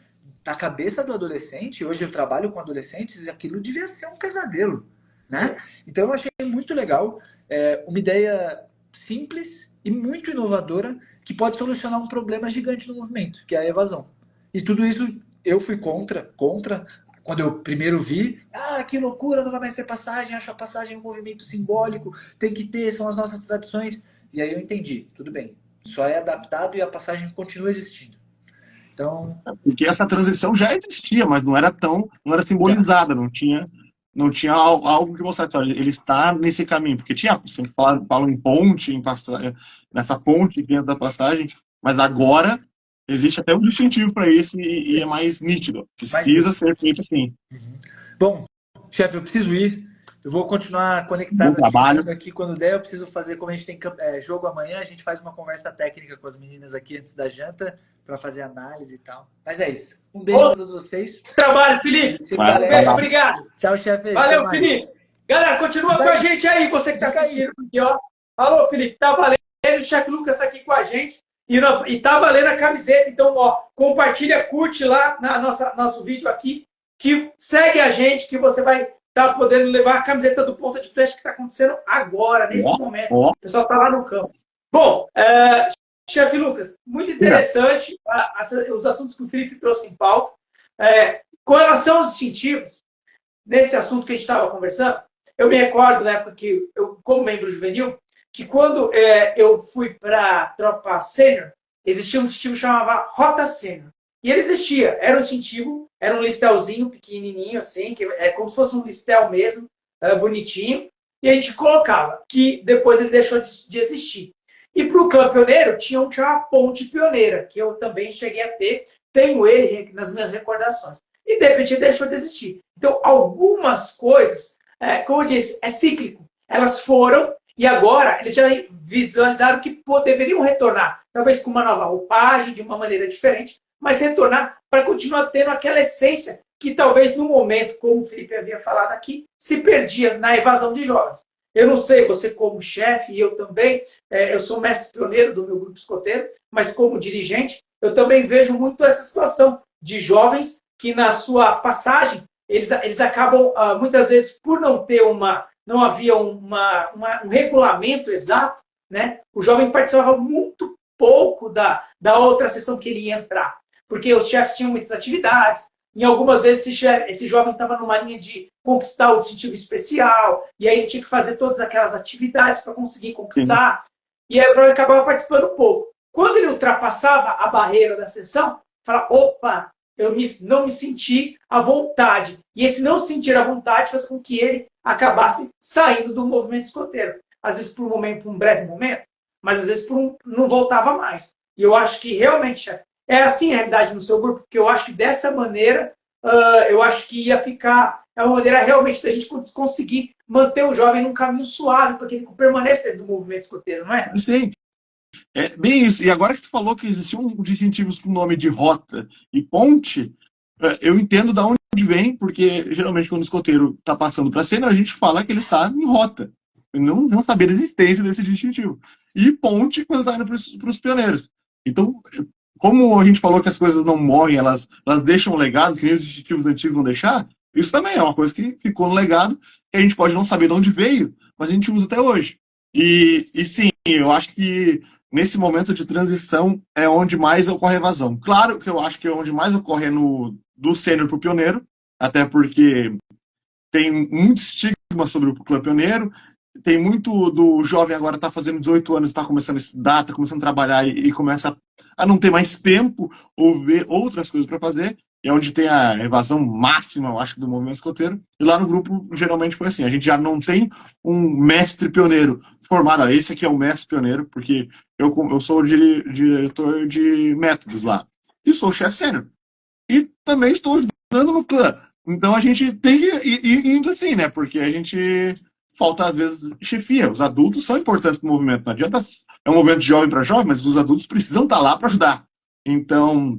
na cabeça do adolescente, hoje eu trabalho com adolescentes, aquilo devia ser um pesadelo, né? Então eu achei muito legal, uma ideia simples e muito inovadora que pode solucionar um problema gigante no movimento, que é a evasão. E tudo isso eu fui contra, quando eu primeiro vi, que loucura, não vai mais ter passagem, acho a passagem um movimento simbólico, tem que ter, são as nossas tradições. E aí eu entendi, tudo bem, só é adaptado e a passagem continua existindo. Então... Porque essa transição já existia, mas não era simbolizada, não tinha algo que mostrasse, olha, ele está nesse caminho, porque tinha, sempre falam em ponte, nessa ponte dentro da passagem, mas agora existe até um distintivo para isso e é mais nítido. Precisa ser feito assim. Bom, chefe, eu preciso ir. Eu vou continuar conectado aqui quando der. Eu preciso fazer, como a gente tem jogo amanhã, a gente faz uma conversa técnica com as meninas aqui antes da janta para fazer análise e tal. Mas é isso. Um beijo para todos vocês. Trabalho, Felipe. Um beijo, obrigado. Tchau, chefe. Valeu, Felipe. Galera, continua com a gente aí, você que está assistindo aqui, ó. Falou, Felipe, tá valendo. O chefe Lucas está aqui com a gente. E tá valendo a camiseta. Então, ó, compartilha, curte lá nosso vídeo aqui. Que segue a gente, que você vai estar podendo levar a camiseta do Ponta de Flecha que está acontecendo agora, nesse momento. O pessoal está lá no campo. Bom, chefe Lucas, muito interessante os assuntos que o Felipe trouxe em pauta. Com relação aos distintivos, nesse assunto que a gente estava conversando, eu me recordo, na época que eu, como membro juvenil, que quando eu fui para a tropa sênior, existia um distintivo que chamava Rota Sênior. E ele existia, era um distintivo, era um listelzinho pequenininho, assim, que é como se fosse um listel mesmo, bonitinho, e a gente colocava, que depois ele deixou de existir. E para o clã pioneiro, tinha um que chamava Ponte Pioneira, que eu também cheguei a ter, tenho ele nas minhas recordações. E de repente ele deixou de existir. Então, algumas coisas, como eu disse, é cíclico. Elas foram, e agora eles já visualizaram que deveriam retornar, talvez com uma nova roupagem, de uma maneira diferente, mas retornar para continuar tendo aquela essência que talvez no momento, como o Felipe havia falado aqui, se perdia na evasão de jovens. Eu não sei, você como chefe, e eu também, eu sou mestre pioneiro do meu grupo escoteiro, mas como dirigente, eu também vejo muito essa situação de jovens que na sua passagem, eles acabam, muitas vezes, por não ter não havia um regulamento exato, né? O jovem participava muito pouco da outra sessão que ele ia entrar. Porque os chefes tinham muitas atividades, em algumas vezes esse jovem estava numa linha de conquistar o distintivo especial, e aí ele tinha que fazer todas aquelas atividades para conseguir conquistar, e aí o jovem acabava participando pouco. Quando ele ultrapassava a barreira da sessão, falava, opa, eu não me senti à vontade. E esse não sentir à vontade faz com que ele acabasse saindo do movimento escoteiro. Às vezes por um breve momento, mas às vezes não voltava mais. E eu acho que realmente, chefe, é assim a realidade no seu grupo, porque eu acho que dessa maneira, eu acho que ia ficar, é uma maneira realmente da gente conseguir manter o jovem num caminho suave, para que ele permaneça dentro do movimento escoteiro, não é? Sim, é bem isso. E agora que tu falou que existiam distintivos com o nome de rota e ponte, eu entendo de onde vem, porque geralmente quando o escoteiro está passando para a cena, a gente fala que ele está em rota. Não saber a existência desse distintivo. E ponte quando está indo para os pioneiros. Então, como a gente falou que as coisas não morrem, elas deixam um legado, que nem os distintivos antigos vão deixar, isso também é uma coisa que ficou no legado, que a gente pode não saber de onde veio, mas a gente usa até hoje. E sim, eu acho que nesse momento de transição é onde mais ocorre evasão. Claro que eu acho que é onde mais ocorre do sênior para o pioneiro, até porque tem muito estigma sobre o clã pioneiro, tem muito do jovem agora está fazendo 18 anos, está começando a estudar, está começando a trabalhar e começa a não ter mais tempo ou ver outras coisas para fazer. é onde tem a evasão máxima, eu acho, do movimento escoteiro. E lá no grupo, geralmente foi assim. A gente já não tem um mestre pioneiro formado. Esse aqui é o mestre pioneiro, porque eu sou o diretor de métodos lá. E sou o chefe sênior. E também estou ajudando no clã. Então a gente tem que ir indo assim, né? Porque a gente falta, às vezes, chefia. Os adultos são importantes para o movimento. Não adianta. É um movimento de jovem para jovem, mas os adultos precisam estar lá para ajudar. Então,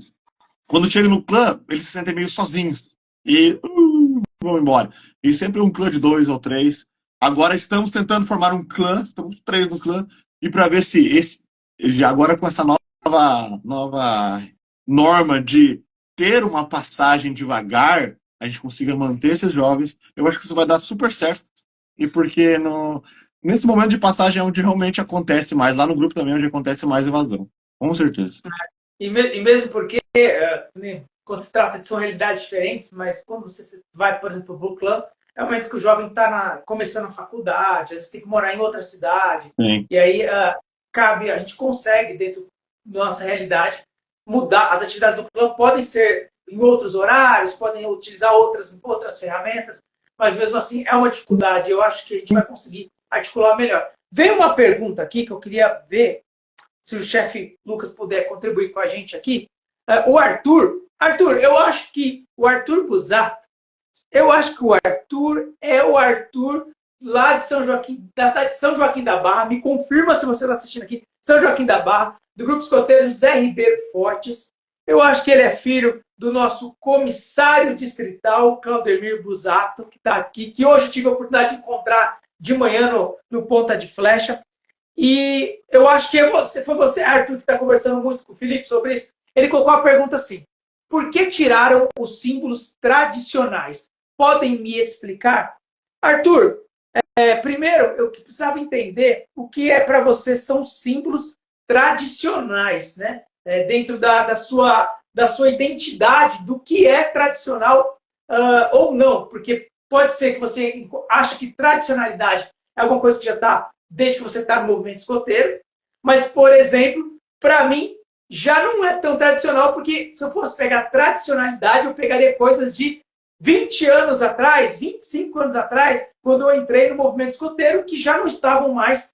quando chega no clã, eles se sentem meio sozinhos. E vão embora. E sempre um clã de 2 ou 3. Agora estamos tentando formar um clã, estamos 3 no clã, e para ver se agora com essa nova norma de ter uma passagem devagar, a gente consiga manter esses jovens. Eu acho que isso vai dar super certo. E porque nesse momento de passagem é onde realmente acontece mais, lá no grupo também é onde acontece mais evasão. Com certeza. E mesmo porque, quando se trata de são realidades diferentes, mas quando você vai, por exemplo, para o clã, é o momento que o jovem está começando a faculdade, às vezes tem que morar em outra cidade, Sim. e aí a gente consegue, dentro da nossa realidade, mudar. As atividades do clã podem ser em outros horários, podem utilizar outras ferramentas, mas mesmo assim é uma dificuldade. Eu acho que a gente vai conseguir articular melhor. Veio uma pergunta aqui que eu queria ver se o chefe Lucas puder contribuir com a gente aqui. O Arthur, eu acho que o Arthur Busato, eu acho que o Arthur é o Arthur lá de São Joaquim, da cidade de São Joaquim da Barra. Me confirma se você está assistindo aqui. São Joaquim da Barra, do Grupo Escoteiro José Ribeiro Fortes. Eu acho que ele é filho do nosso comissário distrital, Claudemir Busato, que está aqui, que hoje tive a oportunidade de encontrar de manhã no Ponta de Flecha. E eu acho que foi você, Arthur, que está conversando muito com o Felipe sobre isso. Ele colocou a pergunta assim: por que tiraram os símbolos tradicionais? Podem me explicar? Arthur, primeiro, eu precisava entender o que para você são símbolos tradicionais, né? Dentro da sua identidade, do que é tradicional ou não. Porque pode ser que você acha que tradicionalidade é alguma coisa que já está desde que você está no movimento escoteiro, mas, por exemplo, para mim, já não é tão tradicional, porque se eu fosse pegar tradicionalidade, eu pegaria coisas de 20 anos atrás, 25 anos atrás, quando eu entrei no movimento escoteiro, que já não estavam mais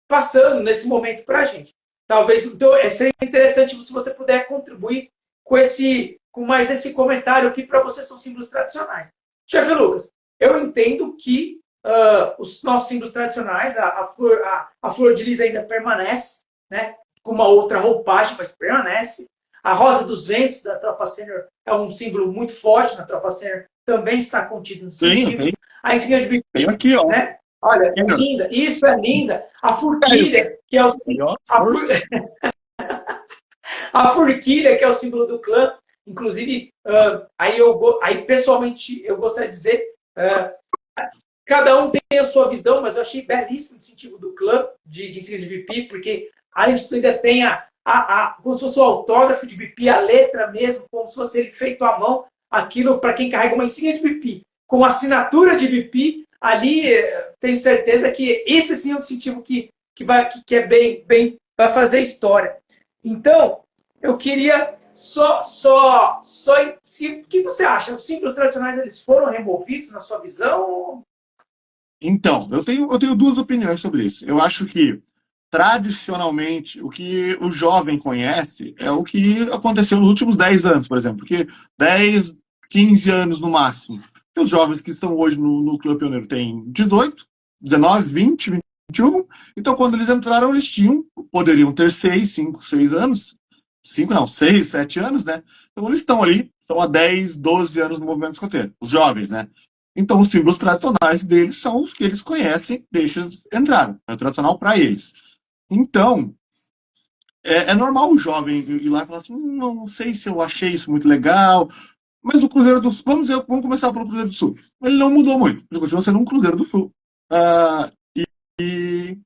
passando nesse momento para a gente. Talvez, então, seria interessante se você puder contribuir com mais esse comentário aqui para você são símbolos tradicionais. Chefe Lucas, eu entendo que os nossos símbolos tradicionais, a flor de lis ainda permanece, né, com uma outra roupagem, mas permanece. A rosa dos ventos da Tropa Sênior é um símbolo muito forte na Tropa Sênior, também está contido no símbolo. A insígnia de bico, tem aqui, ó. Né? Olha, é linda, isso é linda. A forquilha, que é o símbolo. A forquilha, que é o símbolo do clã. Inclusive, aí pessoalmente eu gostaria de dizer, cada um tem a sua visão, mas eu achei belíssimo o distintivo do clã de insígnia de BP, porque além de tudo ainda tem como se fosse o autógrafo de BP, a letra mesmo, como se fosse ele feito à mão, aquilo para quem carrega uma insígnia de BP, com assinatura de BP, ali tenho certeza que esse sim é um distintivo que é bem, vai fazer história. Então, eu queria o que você acha? Os símbolos tradicionais, eles foram removidos na sua visão? Então, eu tenho duas opiniões sobre isso. Eu acho que, tradicionalmente, o que o jovem conhece é o que aconteceu nos últimos 10 anos, por exemplo. Porque 10, 15 anos no máximo. Os jovens que estão hoje no Clã Pioneiro têm 18, 19, 20, 21. Então, quando eles entraram, eles poderiam ter 6, 5, 6 anos. 5 não, 6, 7 anos, né? Então, eles estão há 10, 12 anos no movimento escoteiro. Os jovens, né? Então, os símbolos tradicionais deles são os que eles conhecem, desde eles entraram. É tradicional para eles. Então, é normal o jovem ir lá e falar assim, não sei se eu achei isso muito legal, mas o Cruzeiro do Sul, vamos começar pelo Cruzeiro do Sul. Ele não mudou muito, ele continua sendo um Cruzeiro do Sul. E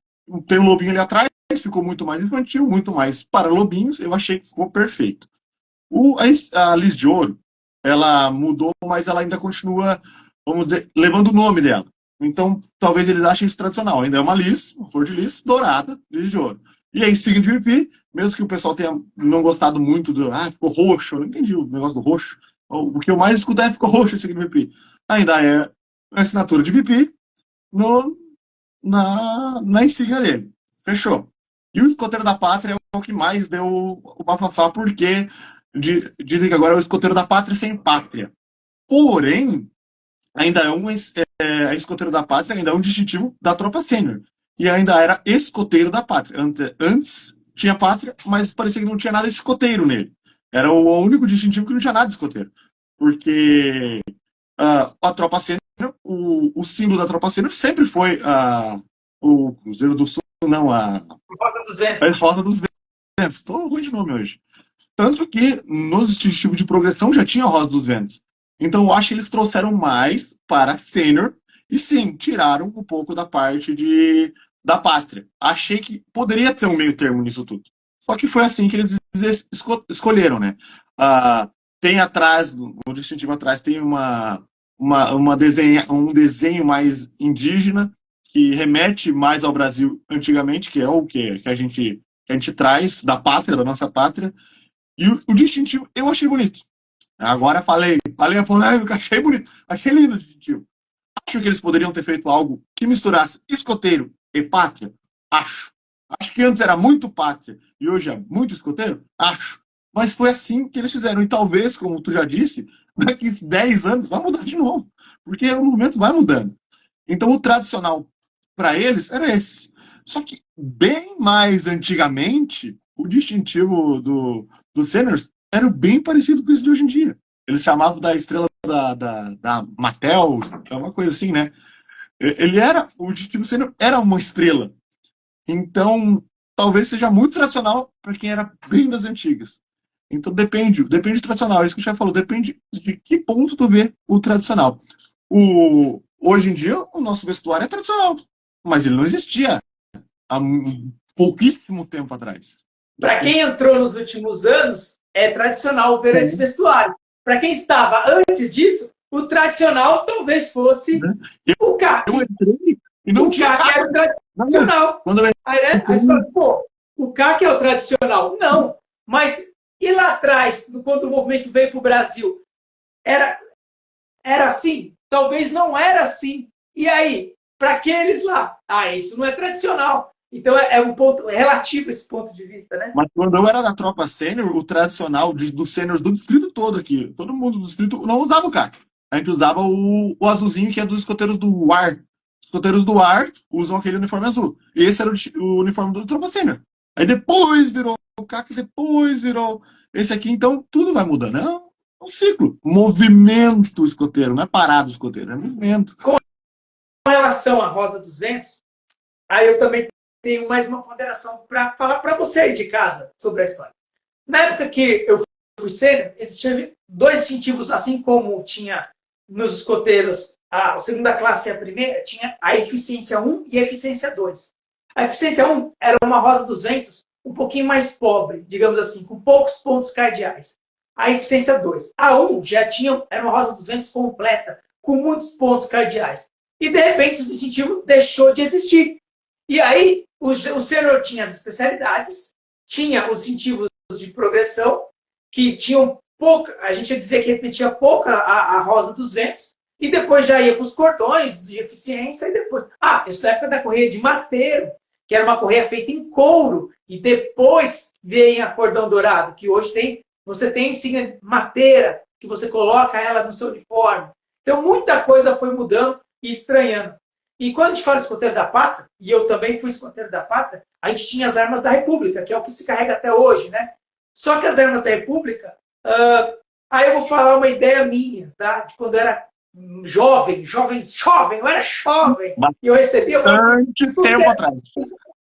tem o lobinho ali atrás, ficou muito mais infantil, muito mais para lobinhos, eu achei que ficou perfeito. A Lis de Ouro, ela mudou, mas ela ainda continua, vamos dizer, levando o nome dela. Então, talvez eles achem isso tradicional. Ainda é uma lis, uma flor de lis dourada, lis de ouro. E a insígnia de BP, mesmo que o pessoal tenha não gostado muito do. Ah, ficou roxo, eu não entendi o negócio do roxo. O que eu mais escuto é ficou roxo a insígnia de BP. Ainda é a assinatura de BP no, na insígnia dele. Fechou. E o escoteiro da pátria é o que mais deu o bafafá, porque dizem que agora é o escoteiro da pátria sem pátria. Porém, ainda é a escoteiro da pátria, ainda é um distintivo da tropa sênior. E ainda era escoteiro da pátria. Antes tinha pátria, mas parecia que não tinha nada de escoteiro nele. Era o único distintivo que não tinha nada de escoteiro. Porque a tropa sênior, o símbolo da tropa sênior sempre foi o Cruzeiro do Sul, não, a Rosa dos Ventos. Rosa dos Ventos. Estou ruim de nome hoje. Tanto que nos distintivos de progressão já tinha a Rosa dos Ventos. Então eu acho que eles trouxeram mais para sênior e sim, tiraram um pouco da parte da pátria. Achei que poderia ter um meio termo nisso tudo. Só que foi assim que eles escolheram, né? Tem atrás, no distintivo atrás, tem um desenho mais indígena que remete mais ao Brasil antigamente, que é o que a gente traz da pátria, da nossa pátria. E o distintivo eu achei bonito. Agora falei a polêmica, achei bonito, achei lindo o distintivo. Acho que eles poderiam ter feito algo que misturasse escoteiro e pátria? Acho. Acho que antes era muito pátria e hoje é muito escoteiro? Acho. Mas foi assim que eles fizeram. E talvez, como tu já disse, daqui 10 anos vai mudar de novo. Porque o movimento vai mudando. Então o tradicional para eles era esse. Só que bem mais antigamente, o distintivo dos seniors era bem parecido com isso de hoje em dia. Eles chamavam da estrela da Mattel, é uma coisa assim, né? O distintivo sênior era uma estrela. Então, talvez seja muito tradicional para quem era bem das antigas. Então, depende do tradicional. É isso que o chefe falou, depende de que ponto tu vê o tradicional. Hoje em dia, o nosso vestuário é tradicional, mas ele não existia há pouquíssimo tempo atrás. Para quem entrou nos últimos anos, é tradicional ver esse vestuário. Para quem estava antes disso, o tradicional talvez fosse o CAC. Eu entrei e não tinha CAC era o tradicional. Aí você fala, pô, o CAC é o tradicional. Não, mas e lá atrás, quando o movimento veio para o Brasil, era assim? Talvez não era assim. E aí, para aqueles lá? Isso não é tradicional. Então é um ponto relativo esse ponto de vista, né? Mas quando eu era da tropa sênior, o tradicional dos sêniors do distrito todo aqui, todo mundo do distrito não usava o CAC. A gente usava o azulzinho, que é dos escoteiros do ar. Os escoteiros do ar usam aquele uniforme azul. E esse era o uniforme do tropa sênior. Aí depois virou o CAC, depois virou esse aqui. Então tudo vai mudando. É um ciclo. Movimento escoteiro, não é parado escoteiro, é movimento. Com relação à Rosa dos Ventos, aí eu também tenho mais uma ponderação para falar para você aí de casa sobre a história. Na época que eu fui sênior, existiam 2 distintivos, assim como tinha nos escoteiros a segunda classe e a primeira, tinha a eficiência 1 e a eficiência 2. A eficiência 1 era uma Rosa dos Ventos um pouquinho mais pobre, digamos assim, com poucos pontos cardeais. A eficiência 2. A 1 já era uma Rosa dos Ventos completa, com muitos pontos cardeais. E, de repente, esse distintivo deixou de existir. E aí, o sênior tinha as especialidades, tinha os distintivos de progressão, que tinham pouca, a gente ia dizer que repetia pouco a Rosa dos Ventos, e depois já ia para os cordões de eficiência, e depois... isso na época da correia de mateiro, que era uma correia feita em couro, e depois vem a cordão dourado, que hoje você tem insígnia mateira, que você coloca ela no seu uniforme. Então, muita coisa foi mudando e estranhando. E quando a gente fala de escoteiro da pátria, e eu também fui escoteiro da pátria, a gente tinha as armas da República, que é o que se carrega até hoje, né? Só que as armas da República, aí eu vou falar uma ideia minha, tá? De quando eu era jovem, eu era jovem, e eu recebia... tempo atrás.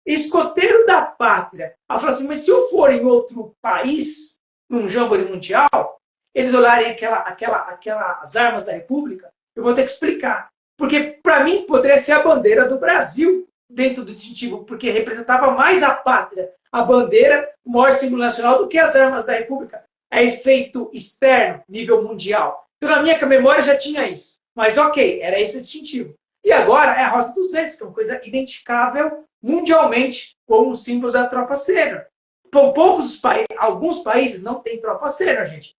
Escoteiro da pátria. Ela falou assim, mas se eu for em outro país, num jamboree mundial, eles olharem aquelas armas da República, eu vou ter que explicar. Porque, para mim, poderia ser a bandeira do Brasil dentro do distintivo, porque representava mais a pátria, a bandeira, o maior símbolo nacional, do que as armas da República. É efeito externo, nível mundial. Então, na minha memória já tinha isso. Mas, ok, era esse o distintivo. E agora é a Rosa dos Ventos, que é uma coisa identificável mundialmente como um símbolo da tropa sênior. Alguns países não têm tropa sênior, gente.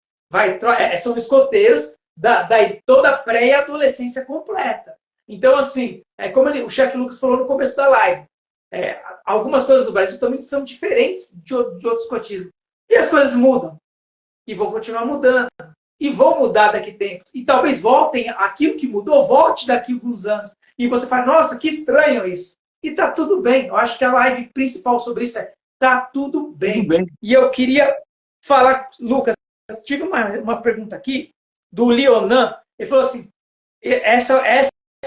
São escoteiros da toda a pré-adolescência completa. Então, assim, como o chefe Lucas falou no começo da live, algumas coisas do Brasil também são diferentes de outros escotismos. E as coisas mudam. E vão continuar mudando. E vão mudar daqui a tempo. E talvez voltem, aquilo que mudou, volte daqui a alguns anos. E você fala, nossa, que estranho isso. E tá tudo bem. Eu acho que a live principal sobre isso tá tudo bem. Tudo bem. E eu queria falar, Lucas, tive uma pergunta aqui do Leonan. Ele falou assim, essa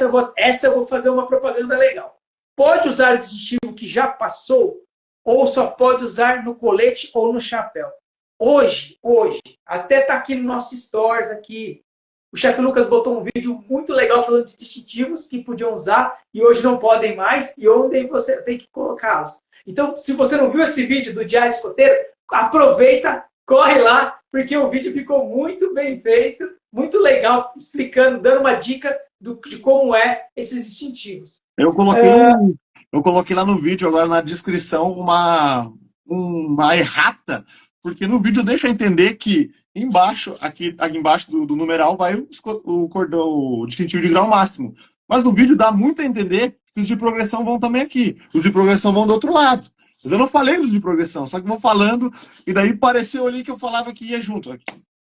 eu vou fazer uma propaganda legal. Pode usar o distintivo que já passou ou só pode usar no colete ou no chapéu? Hoje, até tá aqui no nosso stories aqui, o chefe Lucas botou um vídeo muito legal falando de distintivos que podiam usar e hoje não podem mais e onde você tem que colocá-los. Então, se você não viu esse vídeo do Diário Escoteiro, aproveita, corre lá, porque o vídeo ficou muito bem feito, muito legal, explicando, dando uma dica de como esses distintivos. Eu coloquei lá no vídeo, agora na descrição, uma errata, porque no vídeo deixa entender que embaixo, aqui embaixo do numeral vai o cordão, o distintivo de grau máximo. Mas no vídeo dá muito a entender que os de progressão vão também aqui. Os de progressão vão do outro lado. Mas eu não falei dos de progressão, só que vou falando, e daí pareceu ali que eu falava que ia junto.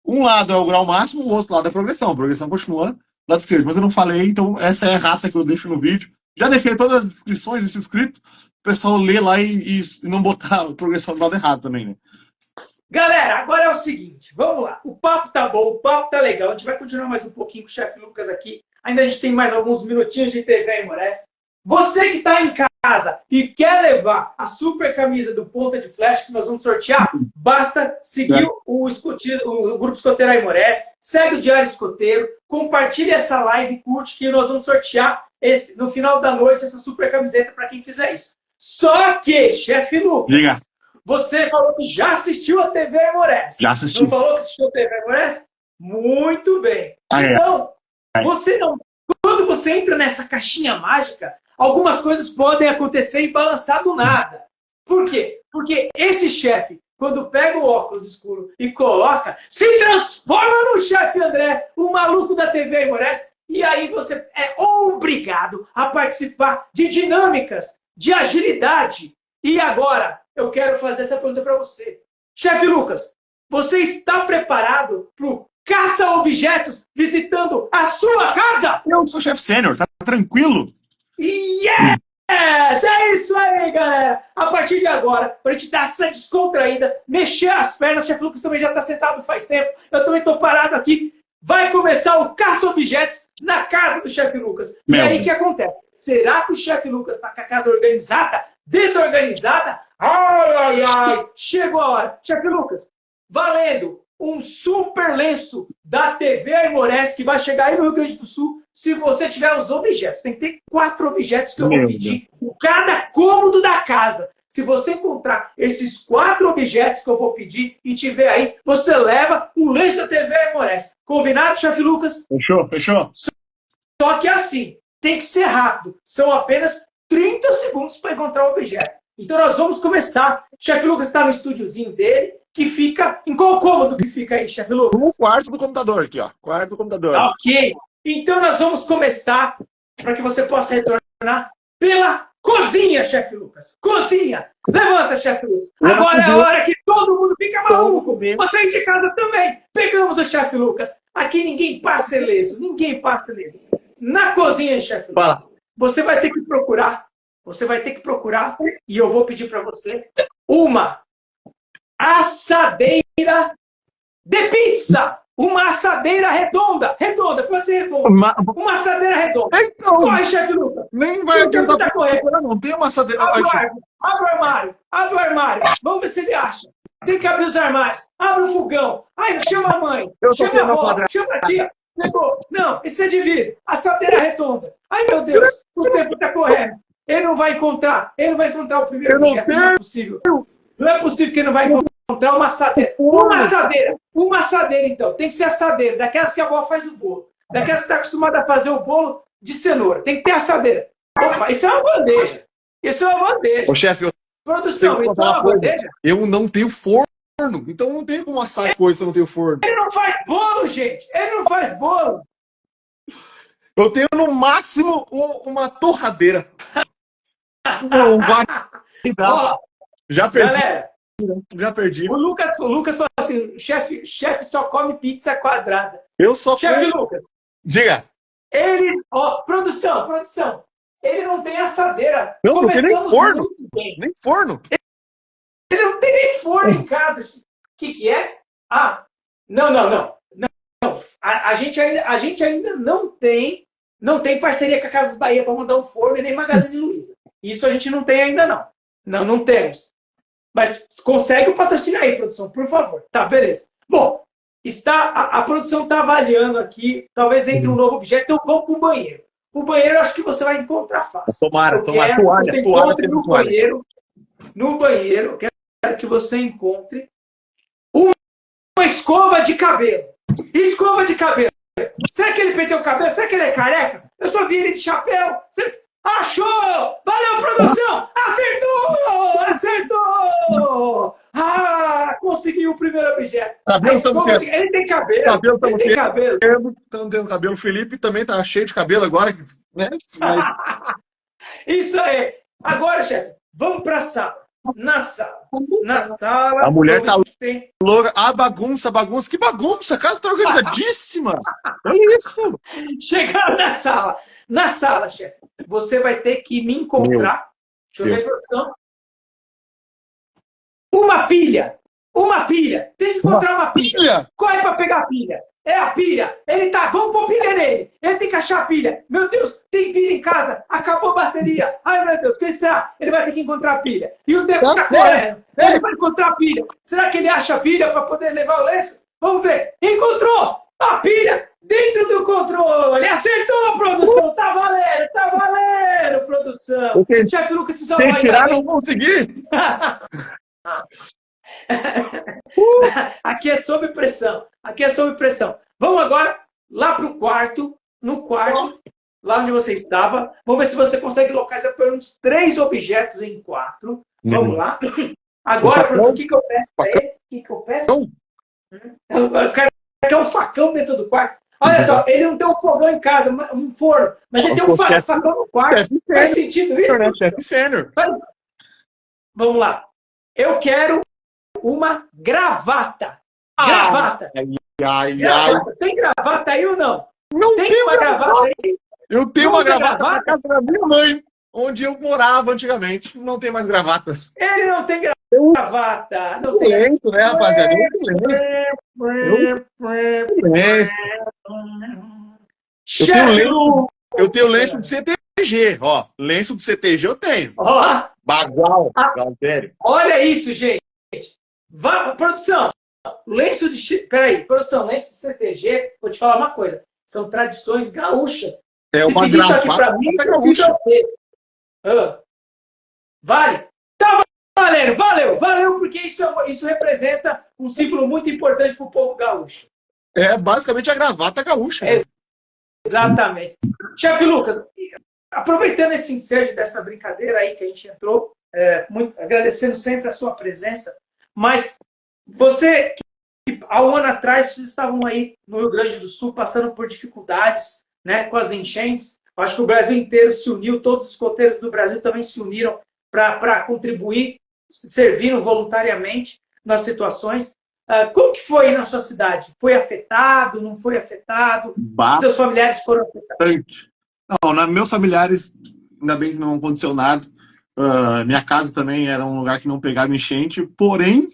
Um lado é o grau máximo, o outro lado é a progressão. A progressão continua do lado esquerdo, mas eu não falei, então essa é a errata que eu deixo no vídeo. Já deixei todas as descrições desse escrito, o pessoal lê lá e não botar a progressão do lado errado também, né? Galera, agora é o seguinte, vamos lá. O papo tá bom, o papo tá legal. A gente vai continuar mais um pouquinho com o chefe Lucas aqui. Ainda a gente tem mais alguns minutinhos de TV Aimorés. Você que está em casa e quer levar a super camisa do Ponta de Flecha que nós vamos sortear, basta seguir o Grupo Escoteiro Aimorés, segue o Diário Escoteiro, compartilhe essa live, curte que nós vamos sortear no final da noite essa super camiseta para quem fizer isso. Só que, chefe Lucas, Diga. Você falou que já assistiu a TV Aimorés. Já assisti. Não falou que assistiu a TV Aimorés? Muito bem. Então, quando você entra nessa caixinha mágica, algumas coisas podem acontecer e balançar do nada. Por quê? Porque esse chefe, quando pega o óculos escuro e coloca, se transforma no chefe André, o maluco da TV Aimorés, e aí você é obrigado a participar de dinâmicas, de agilidade. E agora, eu quero fazer essa pergunta para você. Chefe Lucas, você está preparado para o caça-objetos visitando a sua casa? Eu sou chefe sênior, tá tranquilo? Yes! É isso aí, galera! A partir de agora, para a gente dar essa descontraída, mexer as pernas, o chefe Lucas também já está sentado faz tempo, eu também estou parado aqui. Vai começar o caça-objetos na casa do chefe Lucas. E aí o que acontece? Será que o chefe Lucas está com a casa organizada? Desorganizada? Ai, ai, ai! Chegou a hora. Chefe Lucas, valendo um super lenço da TV Aimorés que vai chegar aí no Rio Grande do Sul se você tiver os objetos. Tem que ter 4 objetos que eu vou pedir em cada cômodo da casa. Se você encontrar esses 4 objetos que eu vou pedir e tiver aí, você leva o lenço da TV Aimorés. Combinado, chefe Lucas? Fechou. Só que assim, tem que ser rápido. São apenas 30 segundos para encontrar o objeto. Então nós vamos começar. Chefe Lucas está no estúdiozinho dele, que fica... Em qual cômodo que fica aí, chefe Lucas? No quarto do computador aqui, ó. Quarto do computador. Ok. Então nós vamos começar, para que você possa retornar, pela cozinha, chefe Lucas. Cozinha. Levanta, chefe Lucas. Agora é a hora que todo mundo fica maluco. Você aí de casa também. Pegamos o chefe Lucas. Aqui ninguém passa ileso. Ninguém passa ileso. Na cozinha, chefe Lucas, você vai ter que procurar. E eu vou pedir para você uma assadeira de pizza. Uma assadeira redonda. Redonda, pode ser redonda. Uma assadeira redonda. Então, corre, chefe Lucas. nem vai adiantar. Tá correndo. Não tem uma assadeira. Abre o armário. Vamos ver se ele acha. Tem que abrir os armários. Abre o fogão. Ai, chama a mãe. Chama a avó. Chama a tia. Pegou. Não, esse é de vidro. Assadeira redonda. Ai, meu Deus. O tempo tá correndo. Ele não vai encontrar o primeiro objeto. Não é possível. Não é possível que ele não vai encontrar uma assadeira. Uma assadeira, então. Tem que ser assadeira. Daquelas que a avó faz o bolo. Daquelas que está acostumada a fazer o bolo de cenoura. Tem que ter assadeira. Opa, isso é uma bandeja. Isso é uma bandeja. Ô, chefe, eu Produção, tenho que isso é contar uma uma coisa. bandeja? Eu não tenho forno, então não tem como assar coisa se eu não tenho forno. Ele não faz bolo, gente. Ele não faz bolo. Eu tenho no máximo uma torradeira. Não vai dar. Ó, Já perdi, galera, já perdi. o Lucas falou assim, chefe só come pizza quadrada. Eu só Chefe como... Lucas, Diga. ele, ó, produção, ele não tem assadeira. Não tem nem Começamos forno. muito bem. Nem forno. Ele não tem nem forno em casa. O que é? Ah, não. A gente ainda não tem parceria com a Casas Bahia para mandar um forno e nem Magazine Luiza. Isso a gente não tem ainda, não. Não temos. Mas consegue o patrocínio aí, produção, por favor. Tá, beleza. Bom, a produção está avaliando aqui, talvez entre um novo objeto, eu vou para o banheiro. O banheiro eu acho que você vai encontrar fácil. Tomara. Que Toalha, você encontre no banheiro. No banheiro, eu quero que você encontre uma escova de cabelo. Escova de cabelo. Será que ele perdeu o cabelo? Será que ele é careca? Eu só vi ele de chapéu. Achou! Valeu, produção! Acertou! Ah, conseguiu o primeiro objeto. Ele tem cabelo. Ele tem cabelo. Estamos tendo cabelo. O Felipe também tá cheio de cabelo agora, né? Mas... Isso aí. Agora, chefe, vamos para a sala. Na sala. A mulher tá tem... louca. Ah, bagunça. Que bagunça. A casa tá organizadíssima. É isso. Chegando na sala, chefe, você vai ter que me encontrar. Deixa eu ver, produção. Uma pilha. Tem que encontrar uma pilha. Corre para pegar a pilha. É a pilha. Ele tá. Vamos pôr pilha nele. Ele tem que achar a pilha. Meu Deus, tem pilha em casa. Acabou a bateria. Ai, meu Deus, quem será? Ele vai ter que encontrar a pilha. E o tempo tá correndo. Ele vai encontrar a pilha. Será que ele acha a pilha para poder levar o lenço? Vamos ver. Encontrou a pilha dentro do controle. Acertou, produção. Tá valendo, produção. Chefe Lucas, se sem tirar, não consegui. Aqui é sob pressão. Vamos agora lá para o quarto. No quarto, lá onde você estava. Vamos ver se você consegue localizar pelo menos 3 objetos em 4. Vamos lá. Agora, professor, o que eu peço para ele? O cara quer um facão dentro do quarto. Olha só, ele não tem um fogão em casa, um forno, mas ele tem um facão no quarto. Faz sentido isso? Vamos lá. Eu quero uma gravata. Gravata. Tem gravata aí ou não? Não tem uma gravata aí? Eu tenho uma gravata na casa da minha mãe, onde eu morava antigamente. Não tem mais gravatas. Ele não tem gravata. Não tem lenço, né, rapaziada? Eu tenho lenço de CTG, ó. Lenço de CTG eu tenho. Ó. Bagual. Galtério. Olha isso, gente. Produção. Lenço de... Peraí, produção. Lenço de CTG, vou te falar uma coisa. São tradições gaúchas. É uma gravata isso aqui pra mim, gaúcha. Vale. Tá valeu, porque isso representa um símbolo muito importante para o povo gaúcho. É basicamente a gravata gaúcha. Exatamente. Chefe Lucas, aproveitando esse ensejo dessa brincadeira aí que a gente entrou, agradecendo sempre a sua presença, mas você, há um ano atrás, vocês estavam aí no Rio Grande do Sul passando por dificuldades, né, com as enchentes. Acho que o Brasil inteiro se uniu, todos os escoteiros do Brasil também se uniram para contribuir, serviram voluntariamente nas situações. Como que foi na sua cidade? Foi afetado? Não foi afetado? Seus familiares foram afetados? Não, meus familiares, ainda bem que não aconteceu nada. Minha casa também era um lugar que não pegava enchente, porém,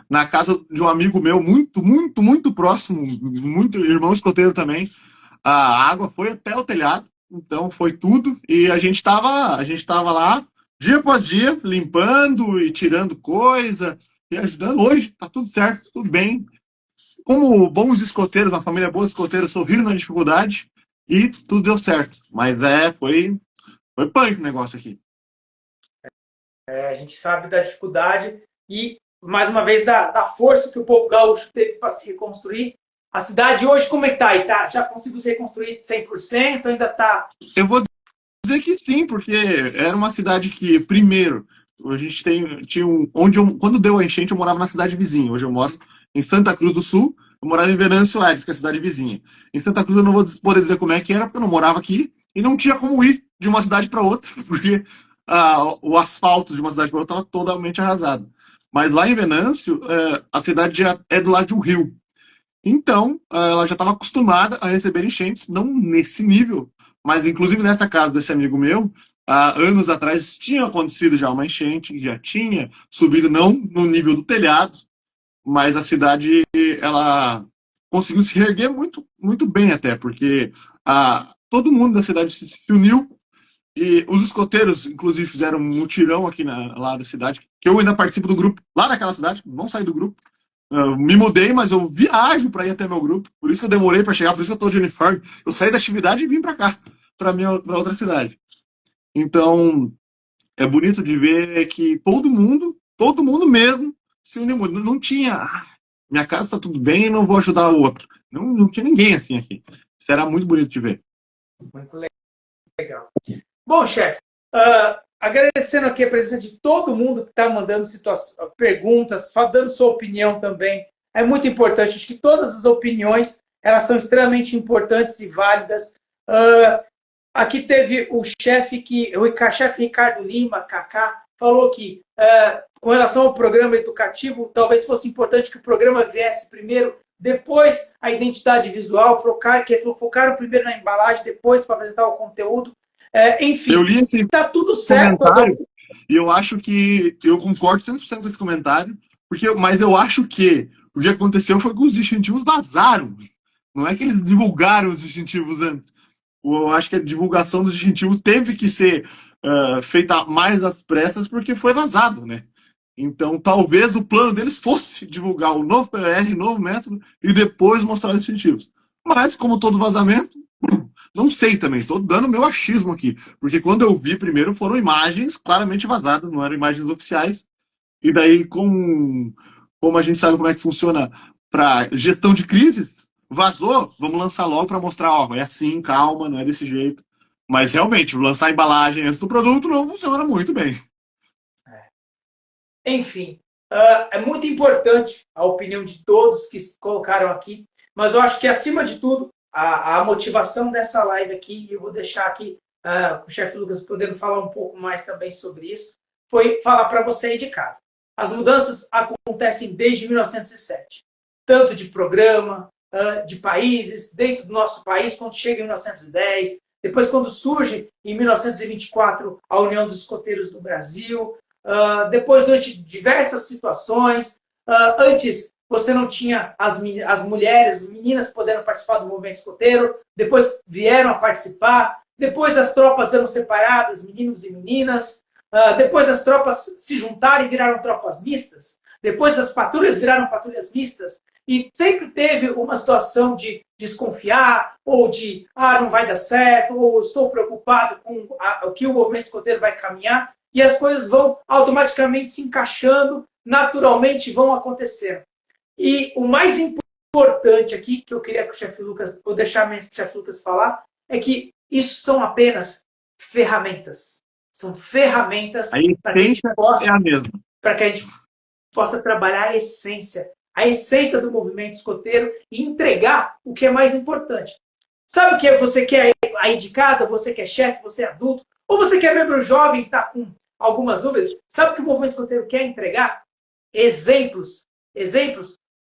na casa de um amigo meu, muito próximo, muito irmão escoteiro também, a água foi até o telhado, então foi tudo, e a gente tava lá, dia após dia, limpando e tirando coisa, e ajudando. Hoje tá tudo certo, tudo bem. Como bons escoteiros, uma família boa de escoteiros, sorriram na dificuldade, e tudo deu certo. Mas foi punk o negócio aqui. A gente sabe da dificuldade e, mais uma vez, da força que o povo gaúcho teve para se reconstruir. A cidade hoje, como é que tá? Aí tá? Já conseguiu ser reconstruído 100%? Ainda tá? Eu vou dizer que sim, porque era uma cidade que, primeiro, a gente tinha quando deu a enchente, eu morava na cidade vizinha. Hoje eu moro em Santa Cruz do Sul, eu morava em Venâncio Aires, que é a cidade vizinha. Em Santa Cruz eu não vou poder dizer como é que era, porque eu não morava aqui e não tinha como ir de uma cidade para outra, porque o asfalto de uma cidade para outra estava totalmente arrasado. Mas lá em Venâncio, a cidade já é do lado de um rio. Então, ela já estava acostumada a receber enchentes, não nesse nível, mas inclusive nessa casa desse amigo meu, há anos atrás tinha acontecido já uma enchente, já tinha subido não no nível do telhado, mas a cidade ela conseguiu se reerguer muito, muito bem até, porque todo mundo da cidade se uniu e os escoteiros, inclusive, fizeram um mutirão aqui lá da cidade, que eu ainda participo do grupo lá naquela cidade, não saí do grupo. Eu me mudei, mas eu viajo para ir até meu grupo. Por isso que eu demorei para chegar, por isso que eu estou de uniforme. Eu saí da atividade e vim para cá, para outra cidade. Então, é bonito de ver que todo mundo mesmo, se uniu muito. Não tinha, minha casa está tudo bem, não vou ajudar o outro. Não tinha ninguém assim aqui. Isso era muito bonito de ver. Muito legal. Bom, chefe, agradecendo aqui a presença de todo mundo que está mandando perguntas, dando sua opinião também. É muito importante. Acho que todas as opiniões elas são extremamente importantes e válidas. Aqui teve o chefe Ricardo Lima, Kaká, falou que com relação ao programa educativo, talvez fosse importante que o programa viesse primeiro, depois a identidade visual, focaram primeiro na embalagem, depois para apresentar o conteúdo. Enfim, eu li esse tá tudo certo. Comentário, e eu acho que eu concordo 100% com esse comentário, mas eu acho que o que aconteceu foi que os distintivos vazaram. Não é que eles divulgaram os distintivos antes. Eu acho que a divulgação dos distintivos teve que ser feita mais às pressas porque foi vazado, né? Então, talvez o plano deles fosse divulgar o novo PR, novo método, e depois mostrar os distintivos. Mas, como todo vazamento, não sei também, estou dando meu achismo aqui. Porque quando eu vi primeiro, foram imagens claramente vazadas, não eram imagens oficiais. E daí, como a gente sabe como é que funciona para gestão de crises, vazou, vamos lançar logo para mostrar, ó, é assim, calma, não é desse jeito. Mas realmente, lançar a embalagem antes do produto não funciona muito bem. Enfim, é muito importante a opinião de todos que colocaram aqui, mas eu acho que, acima de tudo, a motivação dessa live aqui, e eu vou deixar aqui o chefe Lucas podendo falar um pouco mais também sobre isso, foi falar para você aí de casa. As mudanças acontecem desde 1907, tanto de programa, de países, dentro do nosso país, quando chega em 1910, depois quando surge em 1924 a União dos Escoteiros do Brasil, depois durante diversas situações, antes você não tinha as mulheres, as meninas podendo participar do movimento escoteiro, depois vieram a participar, depois as tropas eram separadas, meninos e meninas, depois as tropas se juntaram e viraram tropas mistas, depois as patrulhas viraram patrulhas mistas, e sempre teve uma situação de desconfiar, ou de, não vai dar certo, ou estou preocupado com o que o movimento escoteiro vai caminhar, e as coisas vão automaticamente se encaixando, naturalmente vão acontecendo. E o mais importante aqui, que eu queria que o chefe Lucas, vou deixar mesmo que o chefe Lucas falar, é que isso são apenas ferramentas. São ferramentas para que a gente possa trabalhar a essência do movimento escoteiro e entregar o que é mais importante. Sabe o que você quer aí de casa? Você que é chefe, você é adulto, ou você que é membro jovem e está com algumas dúvidas? Sabe o que o movimento escoteiro quer entregar? Exemplos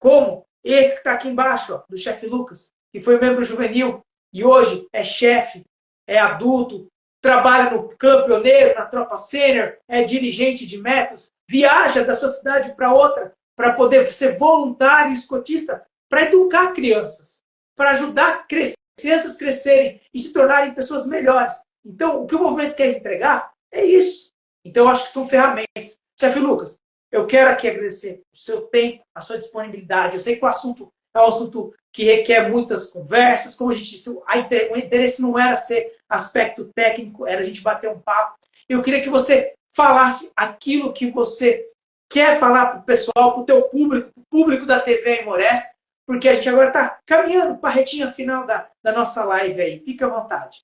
como esse que está aqui embaixo, ó, do chefe Lucas, que foi membro juvenil e hoje é chefe, é adulto, trabalha no clã pioneiro, na tropa sênior, é dirigente de métodos, viaja da sua cidade para outra para poder ser voluntário e escotista, para educar crianças, para ajudar crianças crescerem e se tornarem pessoas melhores. Então, o que o movimento quer entregar é isso. Então, eu acho que são ferramentas. Chefe Lucas, eu quero aqui agradecer o seu tempo, a sua disponibilidade. Eu sei que o assunto é um assunto que requer muitas conversas. Como a gente disse, o interesse não era ser aspecto técnico, era a gente bater um papo. Eu queria que você falasse aquilo que você quer falar para o pessoal, para o teu público, para o público da TV Aimorés, porque a gente agora está caminhando para a retinha final da nossa live aí. Fica à vontade.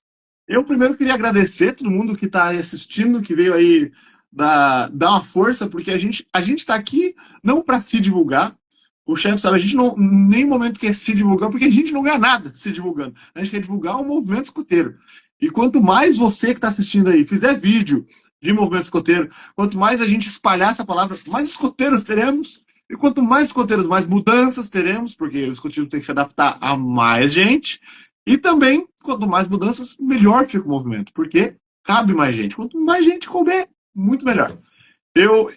Eu primeiro queria agradecer todo mundo que está assistindo, que veio aí dar uma força, porque a gente está aqui não para se divulgar. O chefe sabe, a gente não, em nenhum momento quer se divulgar, porque a gente não ganha nada se divulgando. A gente quer divulgar o movimento escoteiro. E quanto mais você que está assistindo aí fizer vídeo de movimento escoteiro, quanto mais a gente espalhar essa palavra, mais escoteiros teremos. E quanto mais escoteiros, mais mudanças teremos, porque o escoteiro tem que se adaptar a mais gente. E também, quanto mais mudanças, melhor fica o movimento, porque cabe mais gente. Quanto mais gente couber, muito melhor. Eu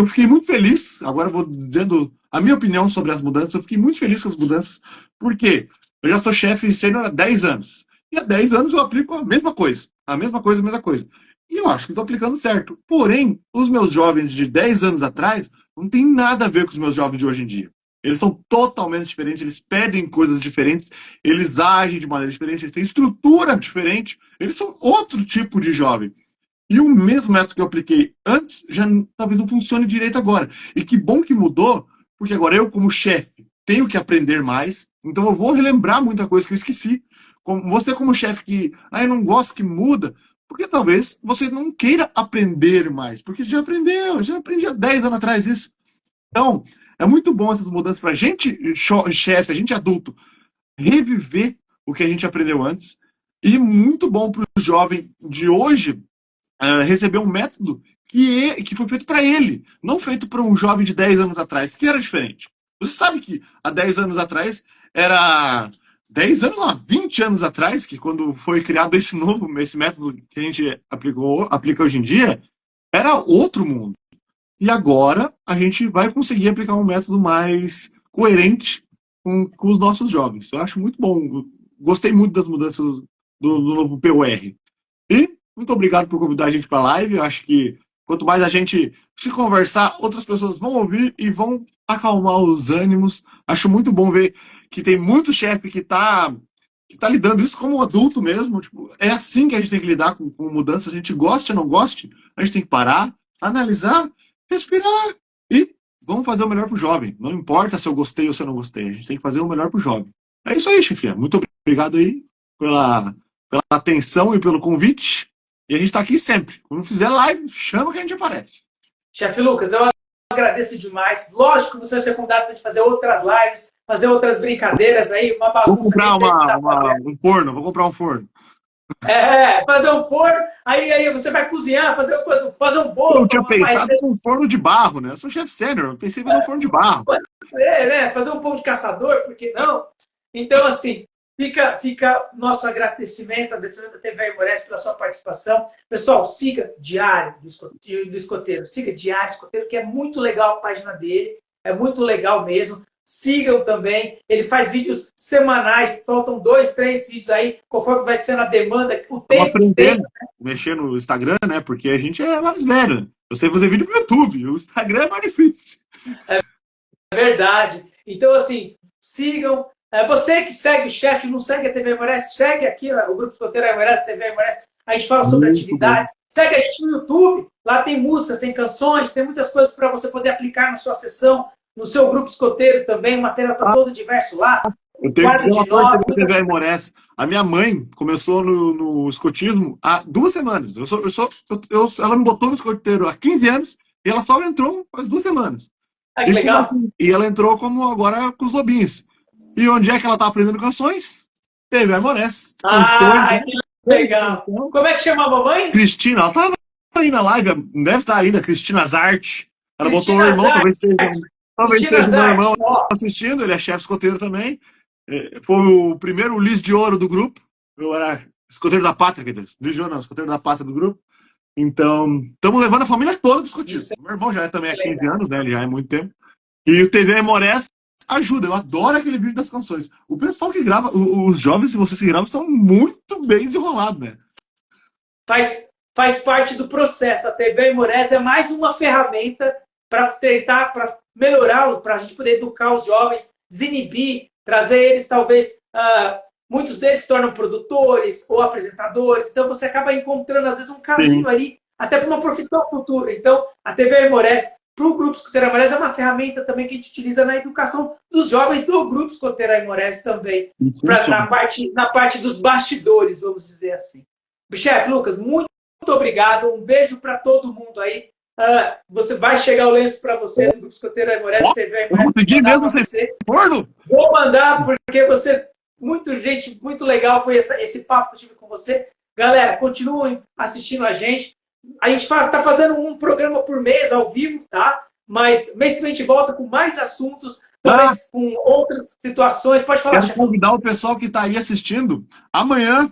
fiquei muito feliz, agora vou dizendo a minha opinião sobre as mudanças, eu fiquei muito feliz com as mudanças, porque eu já sou chefe sênior há 10 anos. E há 10 anos eu aplico a mesma coisa. A mesma coisa, a mesma coisa. E eu acho que estou aplicando certo. Porém, os meus jovens de 10 anos atrás não tem nada a ver com os meus jovens de hoje em dia. Eles são totalmente diferentes, eles pedem coisas diferentes, eles agem de maneira diferente, eles têm estrutura diferente, eles são outro tipo de jovem. E o mesmo método que eu apliquei antes, já talvez não funcione direito agora. E que bom que mudou, porque agora eu, como chefe, tenho que aprender mais, então eu vou relembrar muita coisa que eu esqueci. Você, como chefe, que eu não gosto que muda, porque talvez você não queira aprender mais, porque já aprendeu, já aprendi há 10 anos atrás isso. Então, é muito bom essas mudanças para a gente, chefe, a gente adulto, reviver o que a gente aprendeu antes. E muito bom para o jovem de hoje receber um método que foi feito para ele, não feito para um jovem de 10 anos atrás, que era diferente. Você sabe que há 10 anos atrás era 10 anos, não, 20 anos atrás, que quando foi criado esse método que a gente aplica hoje em dia, era outro mundo. E agora a gente vai conseguir aplicar um método mais coerente com os nossos jovens. Eu acho muito bom. Gostei muito das mudanças do novo POR. E muito obrigado por convidar a gente para a live. Eu acho que quanto mais a gente se conversar, outras pessoas vão ouvir e vão acalmar os ânimos. Acho muito bom ver que tem muito chefe que tá lidando isso como um adulto mesmo. Tipo, é assim que a gente tem que lidar com mudanças. A gente goste ou não goste, a gente tem que parar, analisar, respirar e vamos fazer o melhor pro jovem. Não importa se eu gostei ou se eu não gostei. A gente tem que fazer o melhor pro jovem. É isso aí, chefia. Muito obrigado aí pela atenção e pelo convite. E a gente está aqui sempre. Quando fizer live, chama que a gente aparece. Chefe Lucas, eu agradeço demais. Lógico que você vai ser convidado para fazer outras lives, fazer outras brincadeiras aí, uma bagunça. Vou comprar um forno, vou comprar um forno. Fazer um forno, aí você vai cozinhar, fazer um bolo. Eu tinha pensado em um forno de barro, né? Eu sou chefe sênior, eu pensei em um forno de barro. Pode ser, né? Fazer um pão de caçador, por que não? Então, assim, fica nosso agradecimento da TV Aimorés pela sua participação. Pessoal, siga Diário do Escoteiro. Siga Diário do Escoteiro, que é muito legal a página dele. É muito legal mesmo. Sigam também. Ele faz vídeos semanais. Soltam 2, 3 vídeos aí, conforme vai sendo a demanda. O tempo aprendendo mexer no Instagram, né? Porque a gente é mais velho. Eu sei fazer vídeo pro YouTube. O Instagram é mais difícil. É verdade. Então, assim, sigam. Você que segue o chefe, não segue a TV Aimorés, segue aqui o Grupo Escoteiro Aimorés, TV Aimorés, a gente fala sobre atividades. Segue a gente no YouTube, lá tem músicas, tem canções, tem muitas coisas para você poder aplicar na sua sessão, no seu grupo escoteiro também, o material está todo diverso lá. Eu tenho que dizer uma coisa da TV Aimorés. A minha mãe começou no escotismo há 2 semanas. Ela me botou no escoteiro há 15 anos e ela só entrou faz 2 semanas. Que legal. E ela entrou como agora com os lobinhos. E onde é que ela tá aprendendo canções? TV Aimorés. Que legal. Como é que chama a mamãe? Cristina, ela tava aí na live, deve estar ainda, Cristina Zarte. Ela botou o irmão, talvez seja o meu irmão assistindo, ele é chefe escoteiro também. Foi o primeiro Lis de Ouro do grupo. Eu era escoteiro da pátria, quer dizer, Lis de Ouro não, escoteiro da pátria do grupo. Então, estamos levando a família toda pro escotismo. Meu irmão já é também há 15 anos, né? Ele já é muito tempo. E o TV Aimorés ajuda, eu adoro aquele vídeo das canções. O pessoal que grava, os jovens, se vocês que gravam, estão muito bem desenrolados, né? Faz parte do processo. A TV Aimorés é mais uma ferramenta para tentar, para melhorá-lo, para a gente poder educar os jovens, desinibir, trazer eles, talvez, muitos deles se tornam produtores ou apresentadores, então você acaba encontrando, às vezes, um caminho ali, até para uma profissão futura. Então, a TV Aimorés para o Grupo Escoteiro Aimorés, é uma ferramenta também que a gente utiliza na educação dos jovens do Grupo Escoteiro Aimorés também, na parte dos bastidores, vamos dizer assim. Chefe Lucas, muito obrigado, um beijo para todo mundo aí. Você vai chegar o lenço para você do Grupo Escoteiro Aimorés, TV Aimorés. Vou conseguir mesmo você. Vou mandar, porque você, muito legal foi esse papo que eu tive com você. Galera, continuem assistindo a gente. A gente está fazendo um programa por mês, ao vivo, tá? Mas mês que vem a gente volta com mais assuntos, talvez com outras situações. Pode falar, Quero convidar o pessoal que está aí assistindo. Amanhã,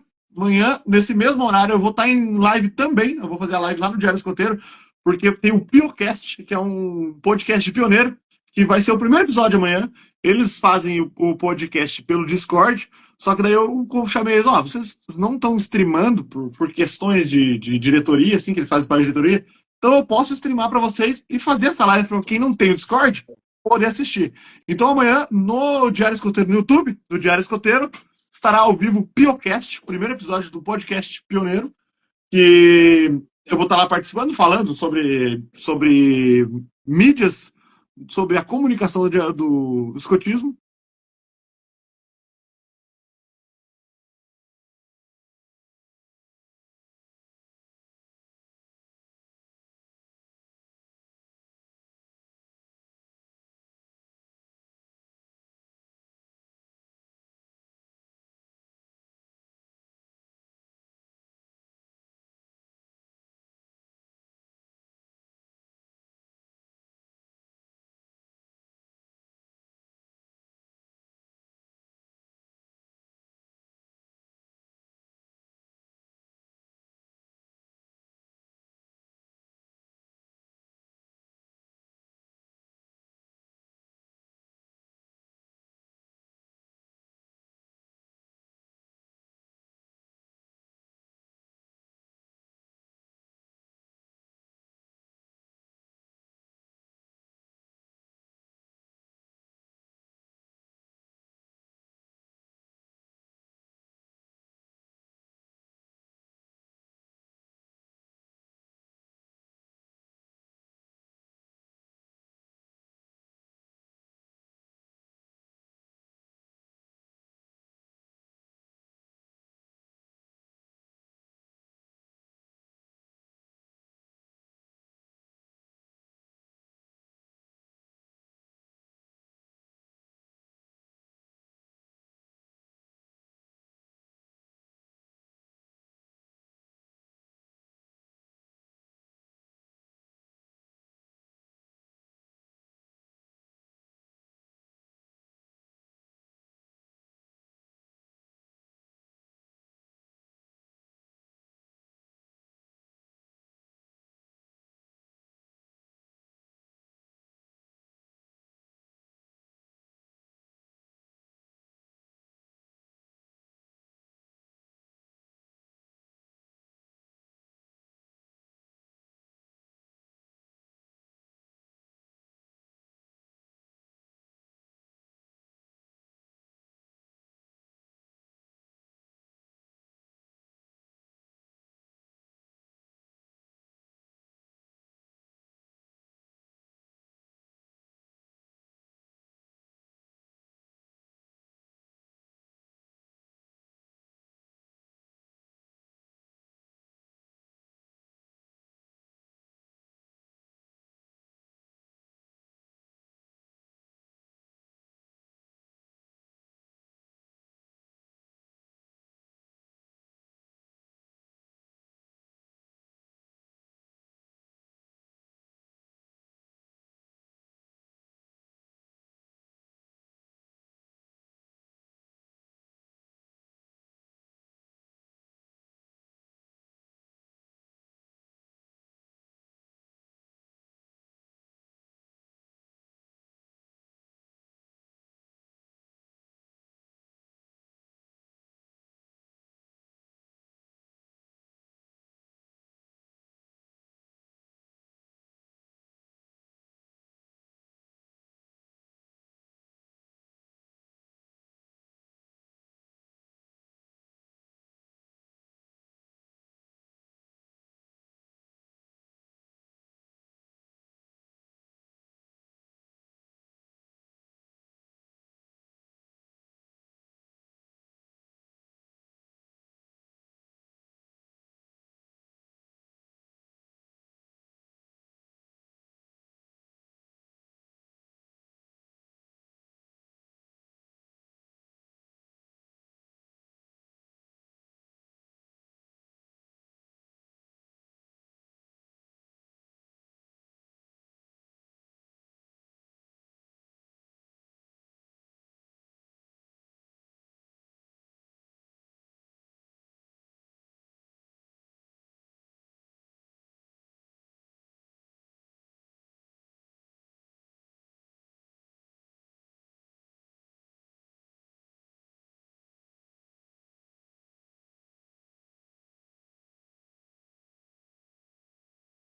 nesse mesmo horário, eu vou estar em live também. Eu vou fazer a live lá no Diário Escoteiro, porque tem o Piocast, que é um podcast pioneiro, que vai ser o primeiro episódio amanhã. Eles fazem o podcast pelo Discord, só que daí eu chamei eles, vocês não estão streamando por questões de diretoria, assim, que eles fazem para a diretoria, então eu posso streamar para vocês e fazer essa live para quem não tem o Discord poder assistir. Então amanhã, no Diário Escoteiro, no YouTube do Diário Escoteiro, estará ao vivo o Piocast, o primeiro episódio do podcast pioneiro, que eu vou estar lá participando, falando sobre mídias, sobre a comunicação do escotismo.